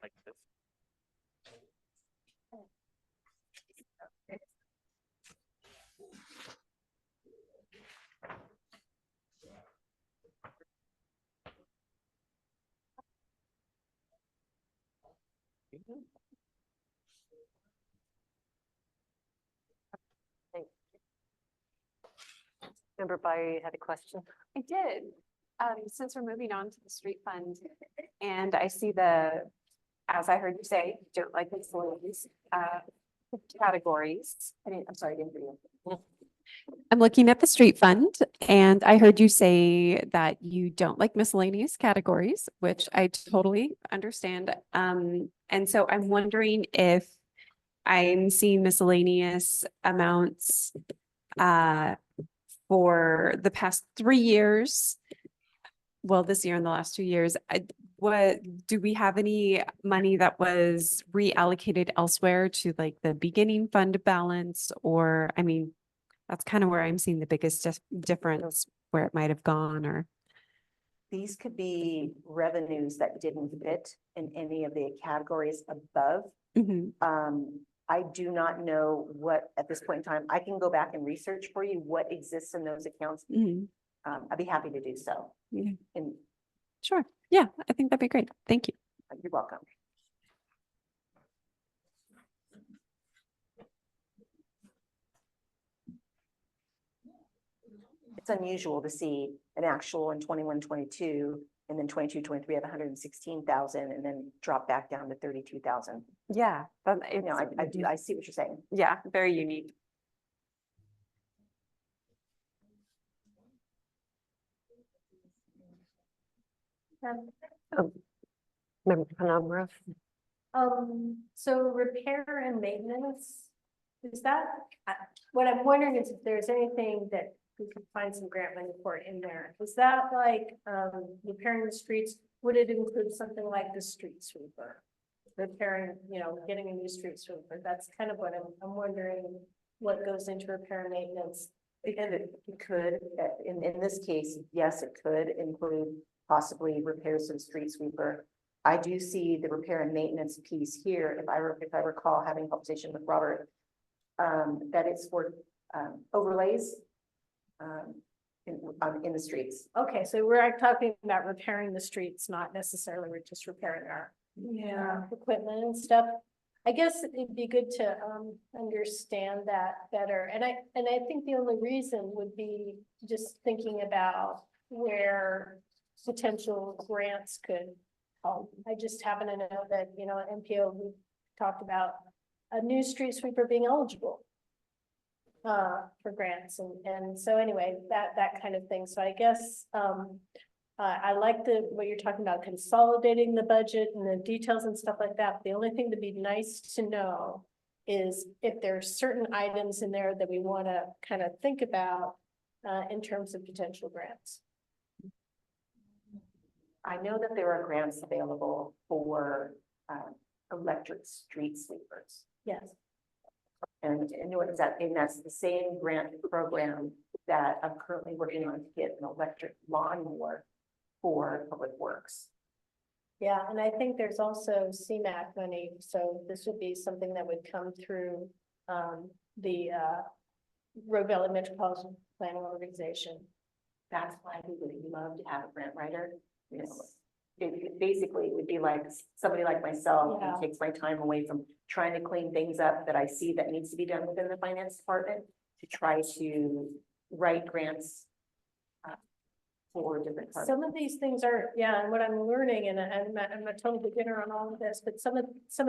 J: Like this.
A: Member By had a question.
H: I did. Since we're moving on to the street fund and I see as I heard you say, you don't like miscellaneous categories. I'm sorry, I didn't hear you. I'm looking at the street fund and I heard you say that you don't like miscellaneous categories, which I totally understand. And so I'm wondering if I'm seeing miscellaneous amounts for the past 3 years. Well, this year and the last 2 years, what do we have any money that was reallocated elsewhere to like the beginning fund balance? Or, I mean, that's kind of where I'm seeing the biggest difference where it might have gone or.
C: These could be revenues that didn't fit in any of the categories above.
H: Mhm.
C: I do not know what, at this point in time, I can go back and research for you what exists in those accounts. I'd be happy to do so.
H: Yeah.
C: And
H: Sure. Yeah, I think that'd be great. Thank you.
C: you're welcome. It's unusual to see an actual in 21-22, and then 22-23 have 116,000 and then drop back down to 32,000.
H: Yeah, but
C: You know, I see what you're saying.
H: yeah, very unique.
A: Member Penamara?
B: So repair and maintenance, is that, what I'm wondering is if there's anything that we could find some grant money for in there. Is that like, repairing the streets? Would it include something like the street sweeper? Repairing, getting a new street sweeper? That's kind of what I'm wondering, what goes into repair and maintenance.
C: And it could, in this case, yes, it could include possibly repairs to the street sweeper. I do see the repair and maintenance piece here, if I recall having a conversation with Robert, that it's for overlays in the streets.
B: Okay, so we're talking about repairing the streets, not necessarily we're just repairing our equipment and stuff. I guess it'd be good to understand that better. And I think the only reason would be just thinking about where potential grants could help. I just happen to know that, at MPO, we talked about a new street sweeper being eligible for grants. And so anyway, that kind of thing. So I guess I like what you're talking about, consolidating the budget and the details and stuff like that. The only thing that'd be nice to know is if there's certain items in there that we want to kind of think about in terms of potential grants.
C: I know that there are grants available for electric street sweepers.
B: Yes.
C: And that's the same grant program that I'm currently working on to get an electric lawnmower for Public Works.
B: Yeah, and I think there's also CMAQ money, so this would be something that would come through the Rogue Valley Metropolitan Planning Organization.
C: That's why we would love to have a grant writer. It basically would be like somebody like myself
B: Yeah.
C: who takes my time away from trying to clean things up that I see that needs to be done within the finance department to try to write grants for different departments.
B: Some of these things are, and what I'm learning, and I'm a total beginner on all of this, but some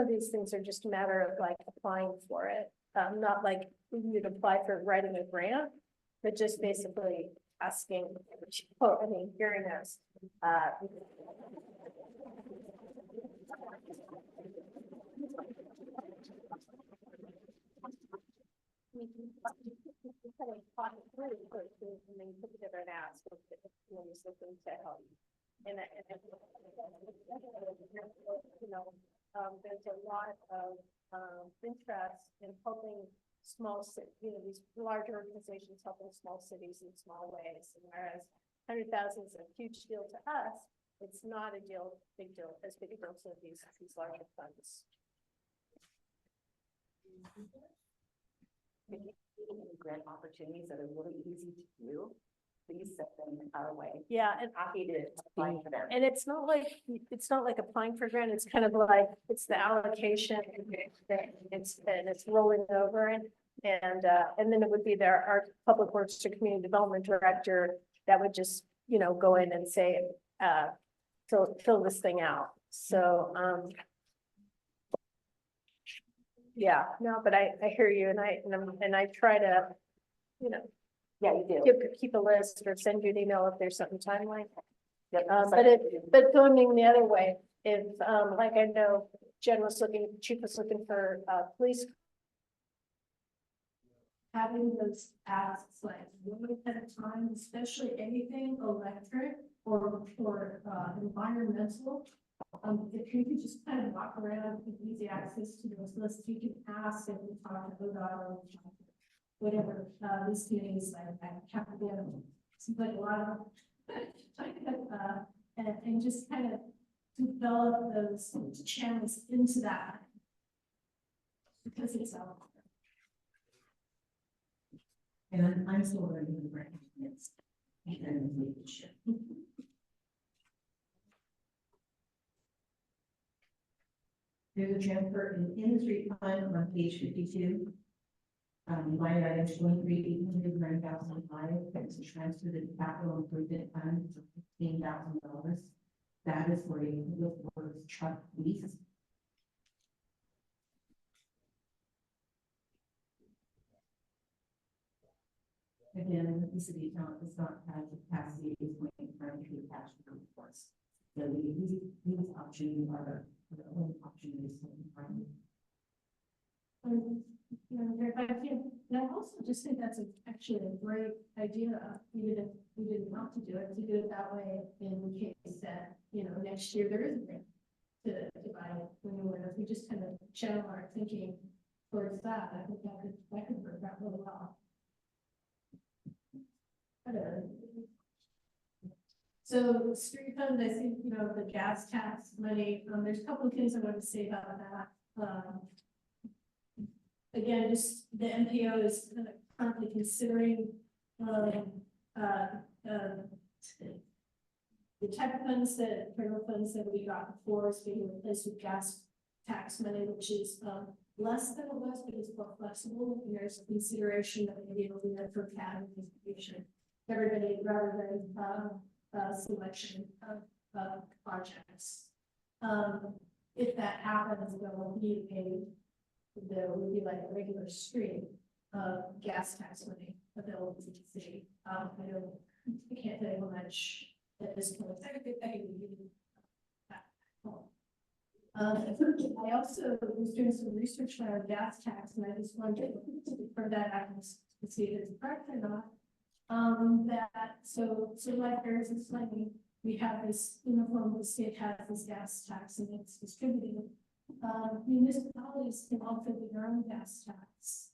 B: of these things are just a matter of like applying for it. Not like you'd apply for writing a grant, but just basically asking, hearing us. There's a lot of interest in helping small cities, these large organizations helping small cities in small ways. And whereas 100,000 is a huge deal to us, it's not a big deal as big a deal to these larger funds.
C: If you see any grant opportunities that are really easy to do, please set them our way.
B: Yeah, and
C: Happy to apply for them.
B: And it's not like applying for a grant, it's kind of like, it's the allocation, it's rolling over and then it would be our Public Works to Community Development Director that would just, go in and say, fill this thing out. So, yeah, no, but I hear you and I try to,
C: Yeah, you do.
B: keep a list or send you an email if there's something timeline.
C: Yep,
B: But going the other way, if, like I know, Chief was looking for, police.
K: Having those asks like one at a time, especially anything electric or environmental. If you could just kind of walk around with easy access to those lists, you can ask if we talk to ODOT or whatever, this committee is like, I can't forget them. Seems like a lot of and just kind of develop those channels into that. because it's out.
L: And I'm still learning the brand. Yes. And we should. There's a transfer in the street fund on page 52. Line item 23,809,005. That's a transfer to the capital improvement fund for $15,000. That is for a public works truck lease. Again, the city account does not have the capacity to point from free cash flow reports. So these options are the only option is from.
K: You know, and I also just think that's actually a great idea, even if we didn't want to do it that way in case that, you know, next year there is a grant to buy the new one. If we just kind of channel our thinking towards that, I think that could work out really well. So street fund, I think, you know, the gas tax money, there's a couple of things I want to say about that. Again, just the MPO is currently considering the type of funds that federal funds that we got before is being replaced with gas tax money, which is less than it was, but it's more flexible. And there's a consideration that maybe it'll be there for CAD and distribution, everybody rather than selection of projects. If that happens, we'll need there would be like a regular stream of gas tax money available to the city. I can't tell you how much at this point. I also was doing some research on our gas tax, and I just wanted to for that I can see if it's correct or not. So like there's this money, we have this uniform, the state has this gas tax and it's distributed. Municipalities can also do their own gas tax,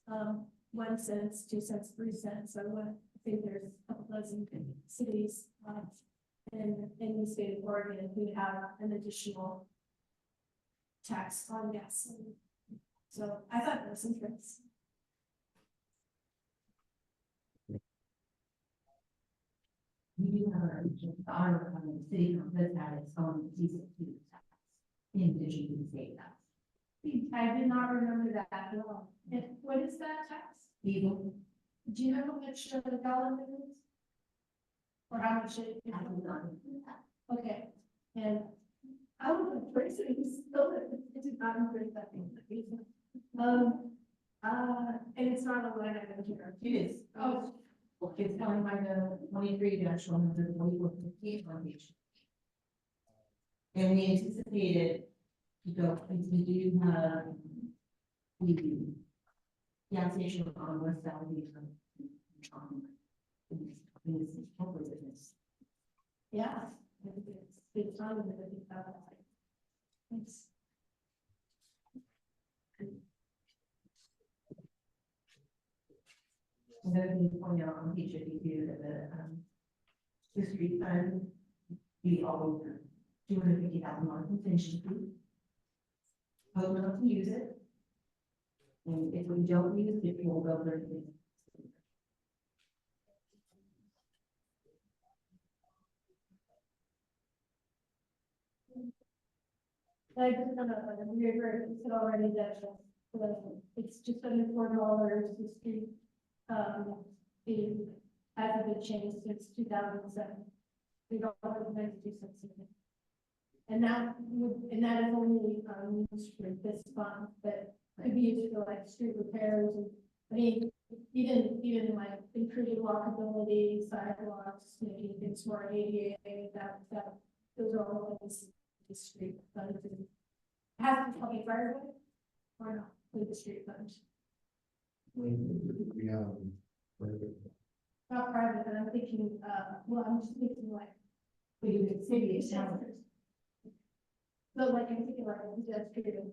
K: 1 cent, 2 cents, 3 cents. So I think there's a couple dozen cities in the state of Oregon who have an additional tax on gas. So I thought that was interesting.
L: We do have our city does have its own diesel fuel tax in addition to the state tax.
K: I did not remember that at all. And what is that tax?
L: Diesel.
K: Do you know how much the gallon is? Or how much it is?
L: I do not know that.
K: Okay, and I would have praised it, still, it did not increase that thing. And it's not a line item here.
L: It is.
K: Oh,
L: It's coming by the 23-144 on page. And we anticipated to go, we do have the gas station on West Valley in this corporate business.
K: yeah. It's not even that it's out. Thanks.
L: Another thing to point out on page 52 that the street fund, we all $250,000 contingency fee. Vote not to use it. And if we don't use it, we'll go for it.
K: I just don't know, we agree, it's already that, it's just under $4 the street. It hasn't been changed since 2007. We don't have the 92 cents in it. And that is only used for this fund, but could be used for like street repairs and I mean even like improving walkability, sidewalks, making things more ADA, that those are all things the street fund. Has to be public right away or not with the street fund.
E: Yeah.
K: Not private, but I'm thinking, well, I'm just thinking like,
L: We do it city account.
K: but like, I'm thinking like, that's treated as.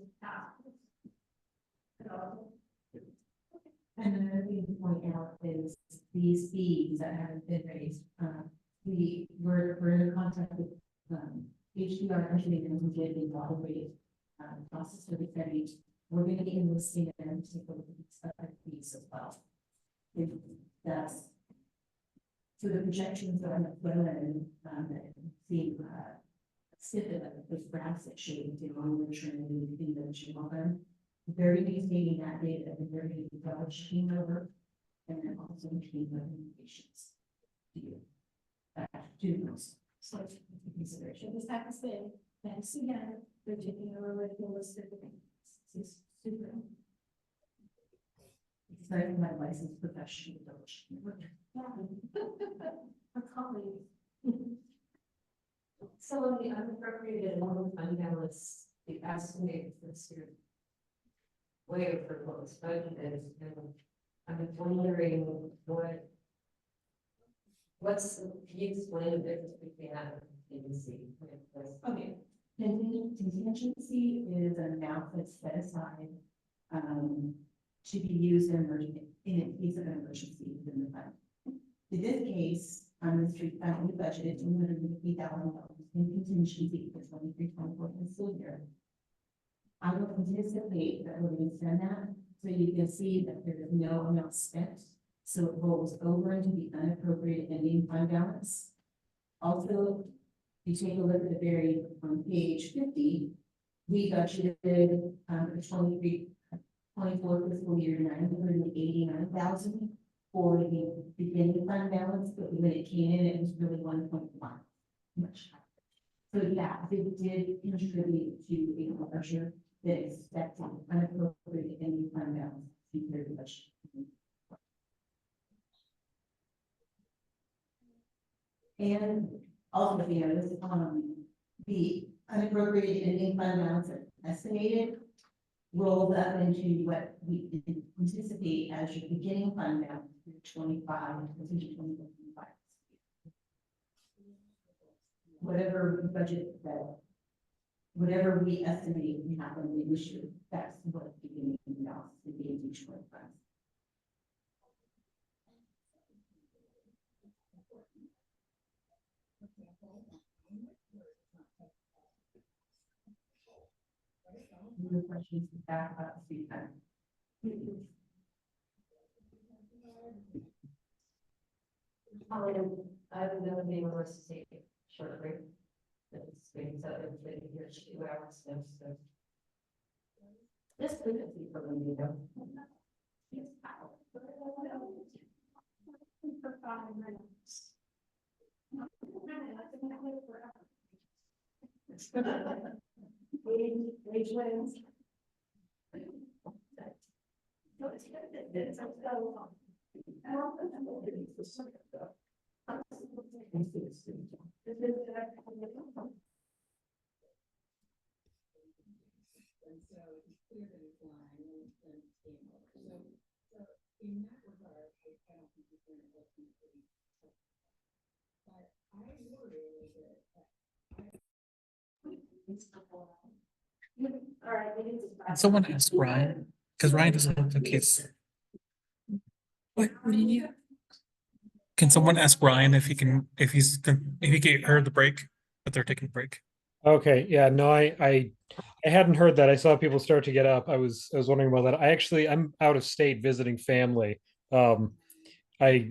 L: And another thing to point out is these fees that haven't been raised. We're in contact with HDR, actually, and we did a water rate process for the study we're gonna be enlisting them to take a look at these other fees as well. If that's. So the projections are on the front end, the, snippet of those graphs that show the downward trend in the children. Very maintaining that data and very large team over, and then also team recommendations. To you. To those.
K: So it's a consideration, this happens thing, thanks again, they're taking a really holistic. This is super.
L: It's not even my licensed professional coach.
K: A colleague. So the unappropriated loan fund balance, the estimated this year. Way over what was budgeted, and I'm wondering what's, can you explain the difference between that and contingency?
L: Okay, contingency is an amount that's set aside, to be used in case of an emergency within the fund. In this case, on the street fund, we budgeted $250,000 in contingency for 23-24 fiscal year. I will anticipate that we're going to spend that, so you can see that there is no amount spent, so it rolls over into the unappropriated ending fund balance. Also, if you take a look at the very on page 50, we budgeted the 23-24 fiscal year $989,000 for the beginning fund balance, but when it came in, it was really 1.1, much higher. So yeah, they did contribute to a larger than expected unappropriated ending fund balance compared to budget. And also, you know, this, the unappropriated ending fund balance estimated rolled up into what we anticipate as your beginning fund balance for 25 into 2025. Whatever budget that, whatever we estimate we have in the issue, that's what the beginning balance would be in each one of us. Any questions back about the street fund?
K: I don't know if anyone wants to take a short break. It's been so inflated here, 2 hours, so. Just leave it for when you know. For 5 minutes. Age wins. No, it's good that it's so long. All right, we need to.
D: Can someone ask Ryan? Because Ryan doesn't look like he's. What? Can someone ask Ryan if he can, if he heard the break, that they're taking a break?
G: Okay, yeah, no, I hadn't heard that. I saw people start to get up. I was wondering about that. I'm out of state visiting family. I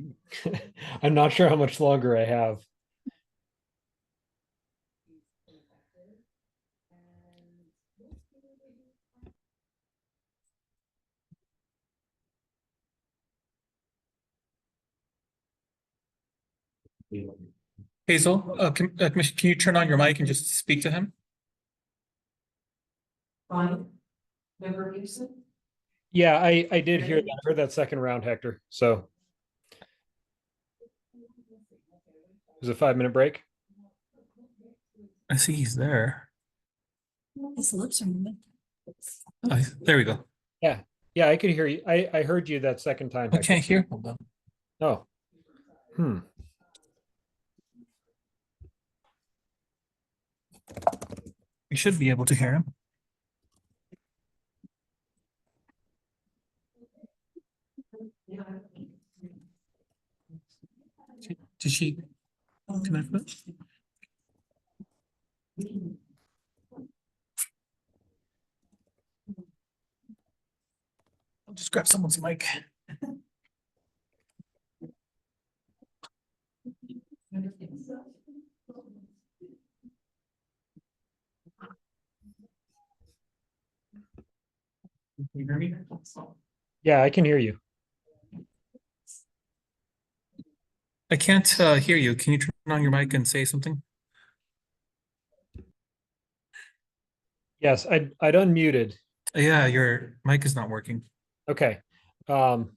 G: I'm not sure how much longer I have.
D: Hazel, can you turn on your mic and just speak to him?
K: Ryan, member Houston?
G: Yeah, I did hear that. I heard that second round, Hector. So it was a 5-minute break.
D: I see he's there.
K: His lips are moving.
D: There we go.
G: Yeah, I could hear you. I heard you that second time,
D: I
G: Hector.
D: can't hear. Hold on.
G: Oh.
D: You should be able to hear him. Did she connect with us? Just grab someone's mic. Can you hear me?
G: Yeah, I can hear you.
D: I can't hear you. Can you turn on your mic and say something?
G: Yes, I'd unmuted.
D: Yeah, your mic is not working.
G: Okay.
K: You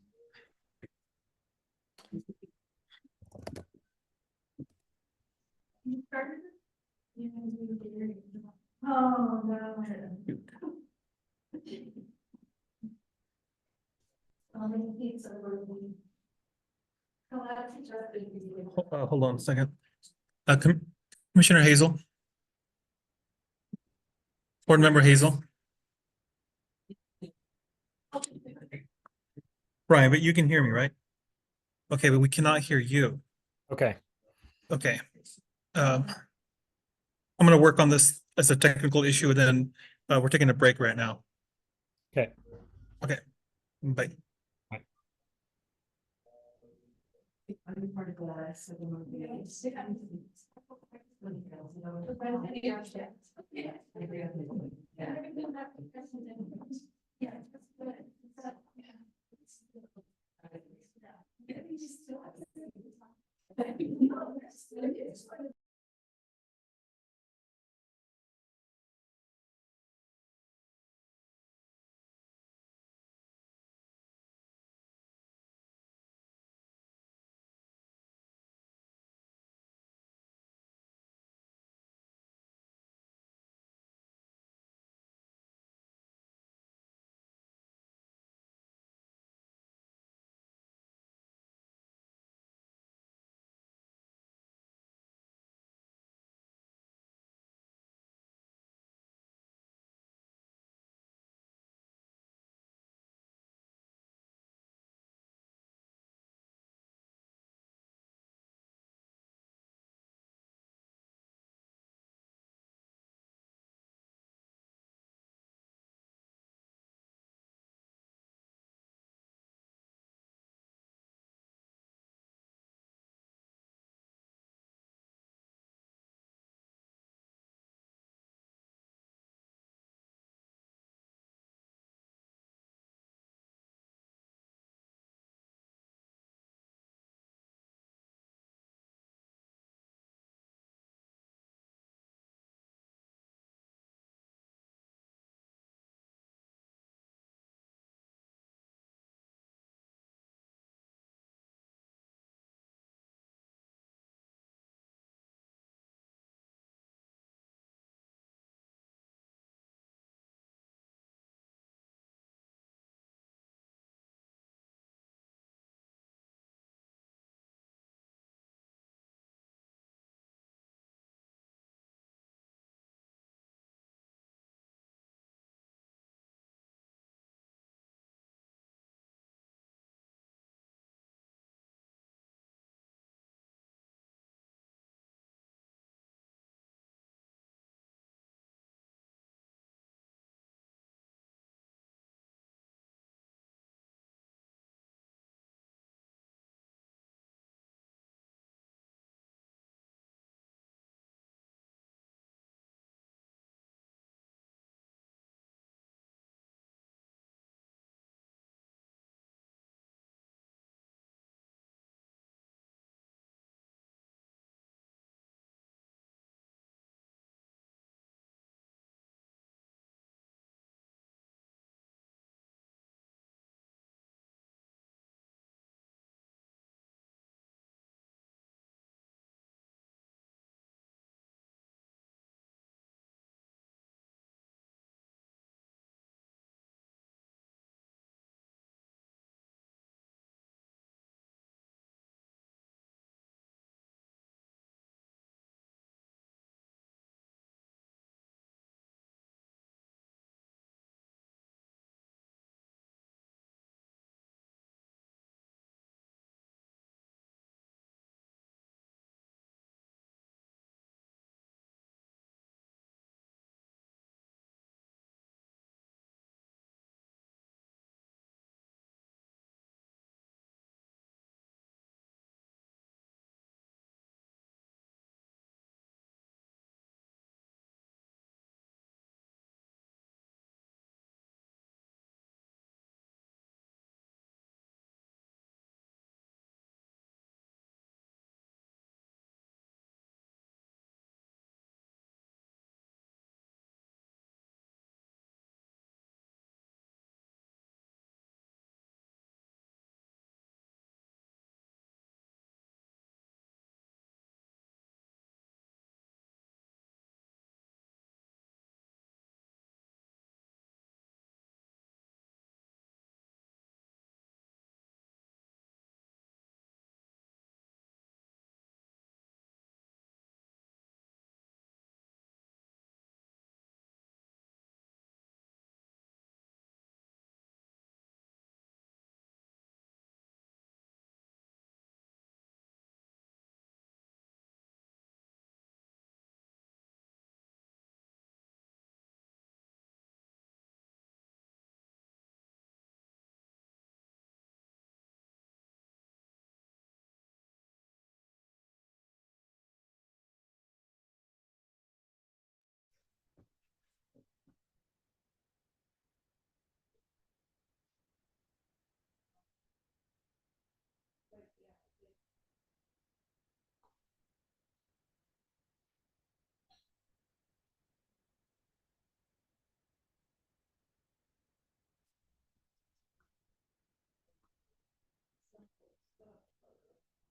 K: started it? Oh, no. Pizza. Oh, that's interesting.
D: Hold on a second. Commissioner Hazel. Board Member Hazel. Brian, but you can hear me, right? Okay, but we cannot hear you.
G: Okay.
D: Okay. I'm gonna work on this as a technical issue, and then we're taking a break right now.
G: Okay.
D: Okay, bye.
L: I'm part of the second Yeah.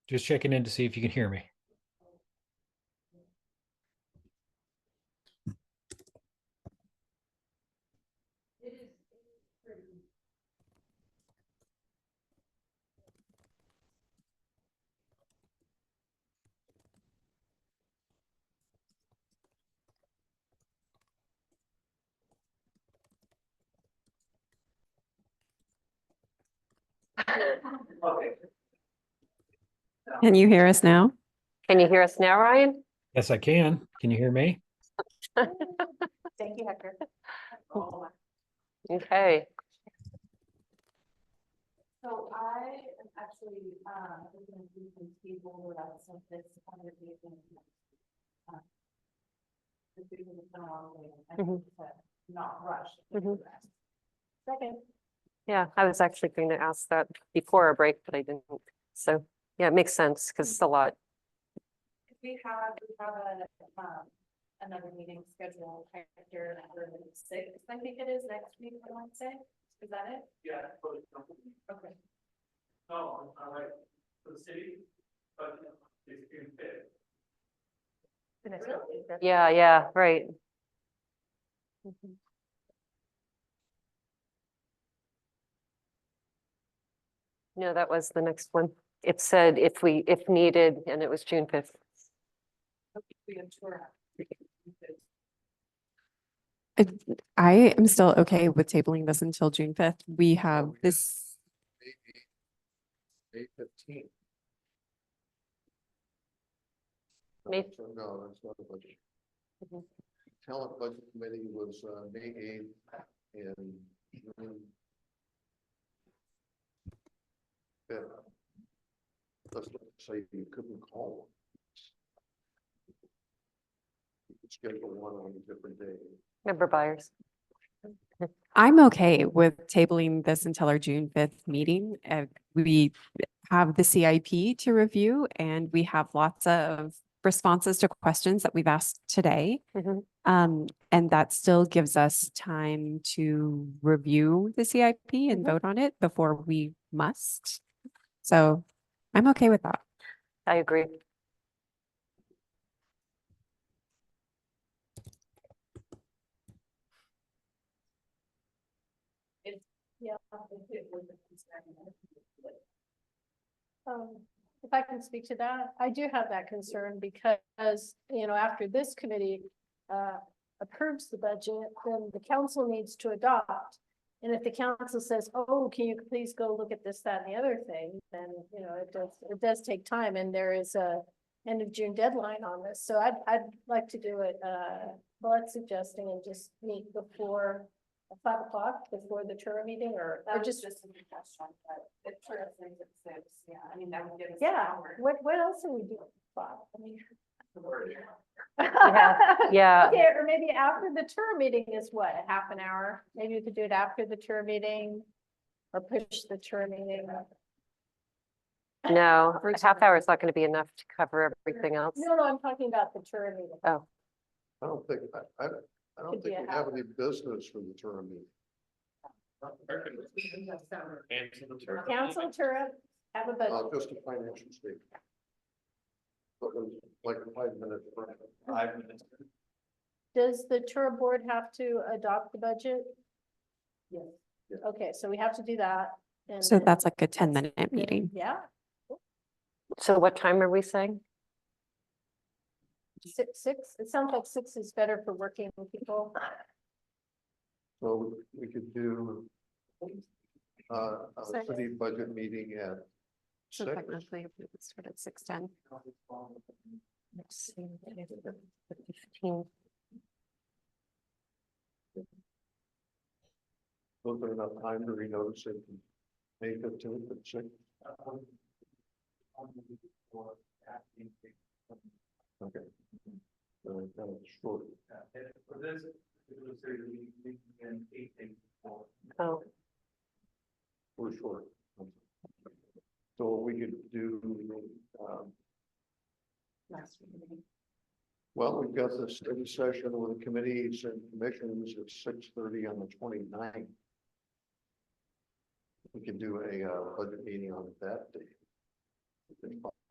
G: Just checking in to see if you can hear me.
H: Can you hear us now?
A: Can you hear us now, Ryan?
G: Yes, I can. Can you hear me?
C: Thank you, Hector.
A: Okay,
F: So I am actually, looking at some people about some of this conversation. This is been a long way, I
A: Mhm.
F: think to not rush.
A: Mhm.
B: Second.
A: yeah, I was actually going to ask that before our break, but I didn't. So, yeah, it makes sense because it's a lot.
F: We have another meeting scheduled here for the 6th, I think it is next week, I want to say, is that it?
J: Yeah.
F: Okay.
J: No, all right, for the city, but it's June 5th.
C: The next one.
A: Yeah, yeah, right. Mhm. No, that was the next one. It said if needed, and it was June 5th.
F: We have tour.
H: I am still okay with tabling this until June 5th. We have this.
E: May 15th.
A: May-
E: No, that's not a budget.
A: Mhm.
E: Talent Budget Committee was May 8th and June 5th. Let's say you couldn't call one. You could schedule one on a different day.
A: Member Byers.
H: I'm okay with tabling this until our June 5th meeting. We have the CIP to review and we have lots of responses to questions that we've asked today.
A: Mhm.
H: And that still gives us time to review the CIP and
A: Mhm.
H: vote on it before we must. So I'm okay with that.
A: I agree.
B: Yeah. If I can speak to that, I do have that concern because, after this committee approves the budget, then the council needs to adopt. And if the council says, oh, can you please go look at this, that, and the other thing, then, it does take time and there is a end of June deadline on this. So I'd like to do it, Blood suggesting and just meet before 5 o'clock before the tour meeting or just.
F: A suggestion, but it sort of things at 6, yeah, I mean, that would give us. an
B: Yeah,
F: hour.
B: what else are we doing, Bob? I mean.
A: Yeah.
B: Okay, or maybe after the tour meeting is what, a half an hour? Maybe we could do it after the tour meeting or push the tour meeting.
A: No, a half hour is not going to be enough to cover everything else.
B: No, I'm talking about the tour meeting.
A: Oh,
E: I don't think, I don't
B: Could be
E: think
B: a
E: we have any business for the term meeting.
B: Council tour, have a budget.
E: Just a financial statement. But it was like a 5-minute.
J: 5 minutes.
B: Does the tour board have to adopt the budget?
C: Yes.
B: Okay, so we have to do that. And
H: So
B: then-
H: that's like a 10-minute meeting.
B: Yeah,
A: so what time are we saying?
B: 6, it sounds like 6 is better for working people.
E: So we could do a
H: Six.
E: city budget meeting at
H: So
E: 6.
H: technically we would start at 6:10.
A: Let's see, the 15.
E: Was there enough time to renotice it? May 15th at 6. Okay. So kind of short.
J: For this, it was in 8:84.
A: Oh,
E: We're short. So we could do, well, we've got this study session with the committees and commissions at 6:30 on the 29th. We could do a budget meeting on that day.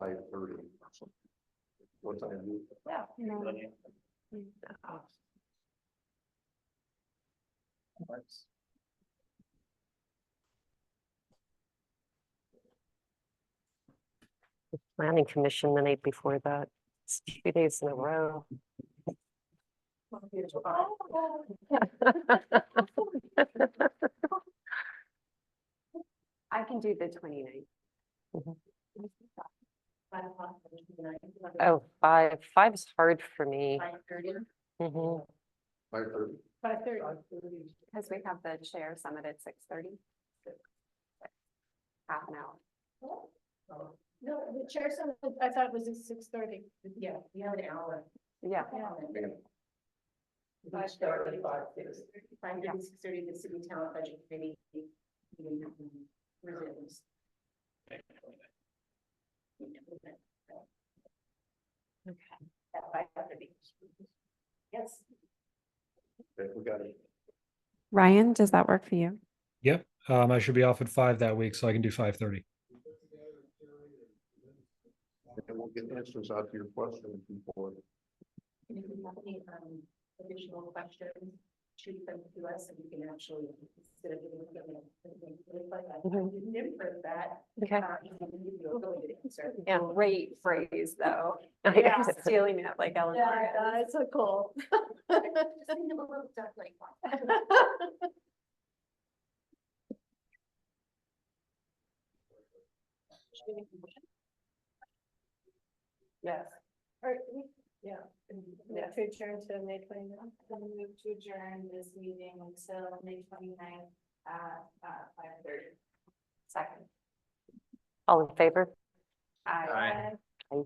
E: 5:30 or something. What time do you?
A: Planning commission the night before that. It's 2 days in a row.
H: I can do the 29th.
A: Oh, five is hard for me.
C: 5:30.
A: Mhm.
E: 5:30.
B: 5:30.
H: Because we have the chair summit at 6:30. Half an hour.
B: No, the chair said, I thought it was at 6:30.
C: Yeah, we have an hour.
H: Yeah.
C: 5:30, 6:30, the city talent budget committee. Resumes. At 5:30. Yes.
E: Okay, we got it.
H: Ryan, does that work for you?
G: Yep, I should be off at 5 that week, so I can do 5:30.
E: And we'll get answers out to your questions before.
C: If you have any additional questions, shoot them to us and we can actually, instead of giving them. I didn't input that.
A: Okay.
C: You can give you a really good answer.
A: Yeah.
H: Great phrase, though.
B: Yeah.
H: Stealing it like Ellen.
B: Yeah, it's so cool.
C: Just think of a little stuff like that.
B: Yes. Yeah. Yeah, to adjourn to May 29th.
F: Move to adjourn this meeting until May 29th at 5:30.
H: Second.
A: All in favor?
F: Aye.
A: Aye.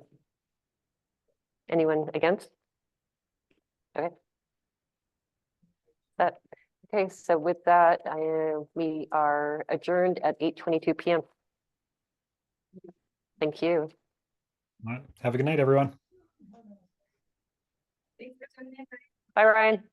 A: Anyone against? Okay. Okay, so with that, we are adjourned at 8:22 PM. Thank you.
G: All right. Have a good night, everyone.
C: Thanks for tuning in.
A: Bye, Ryan.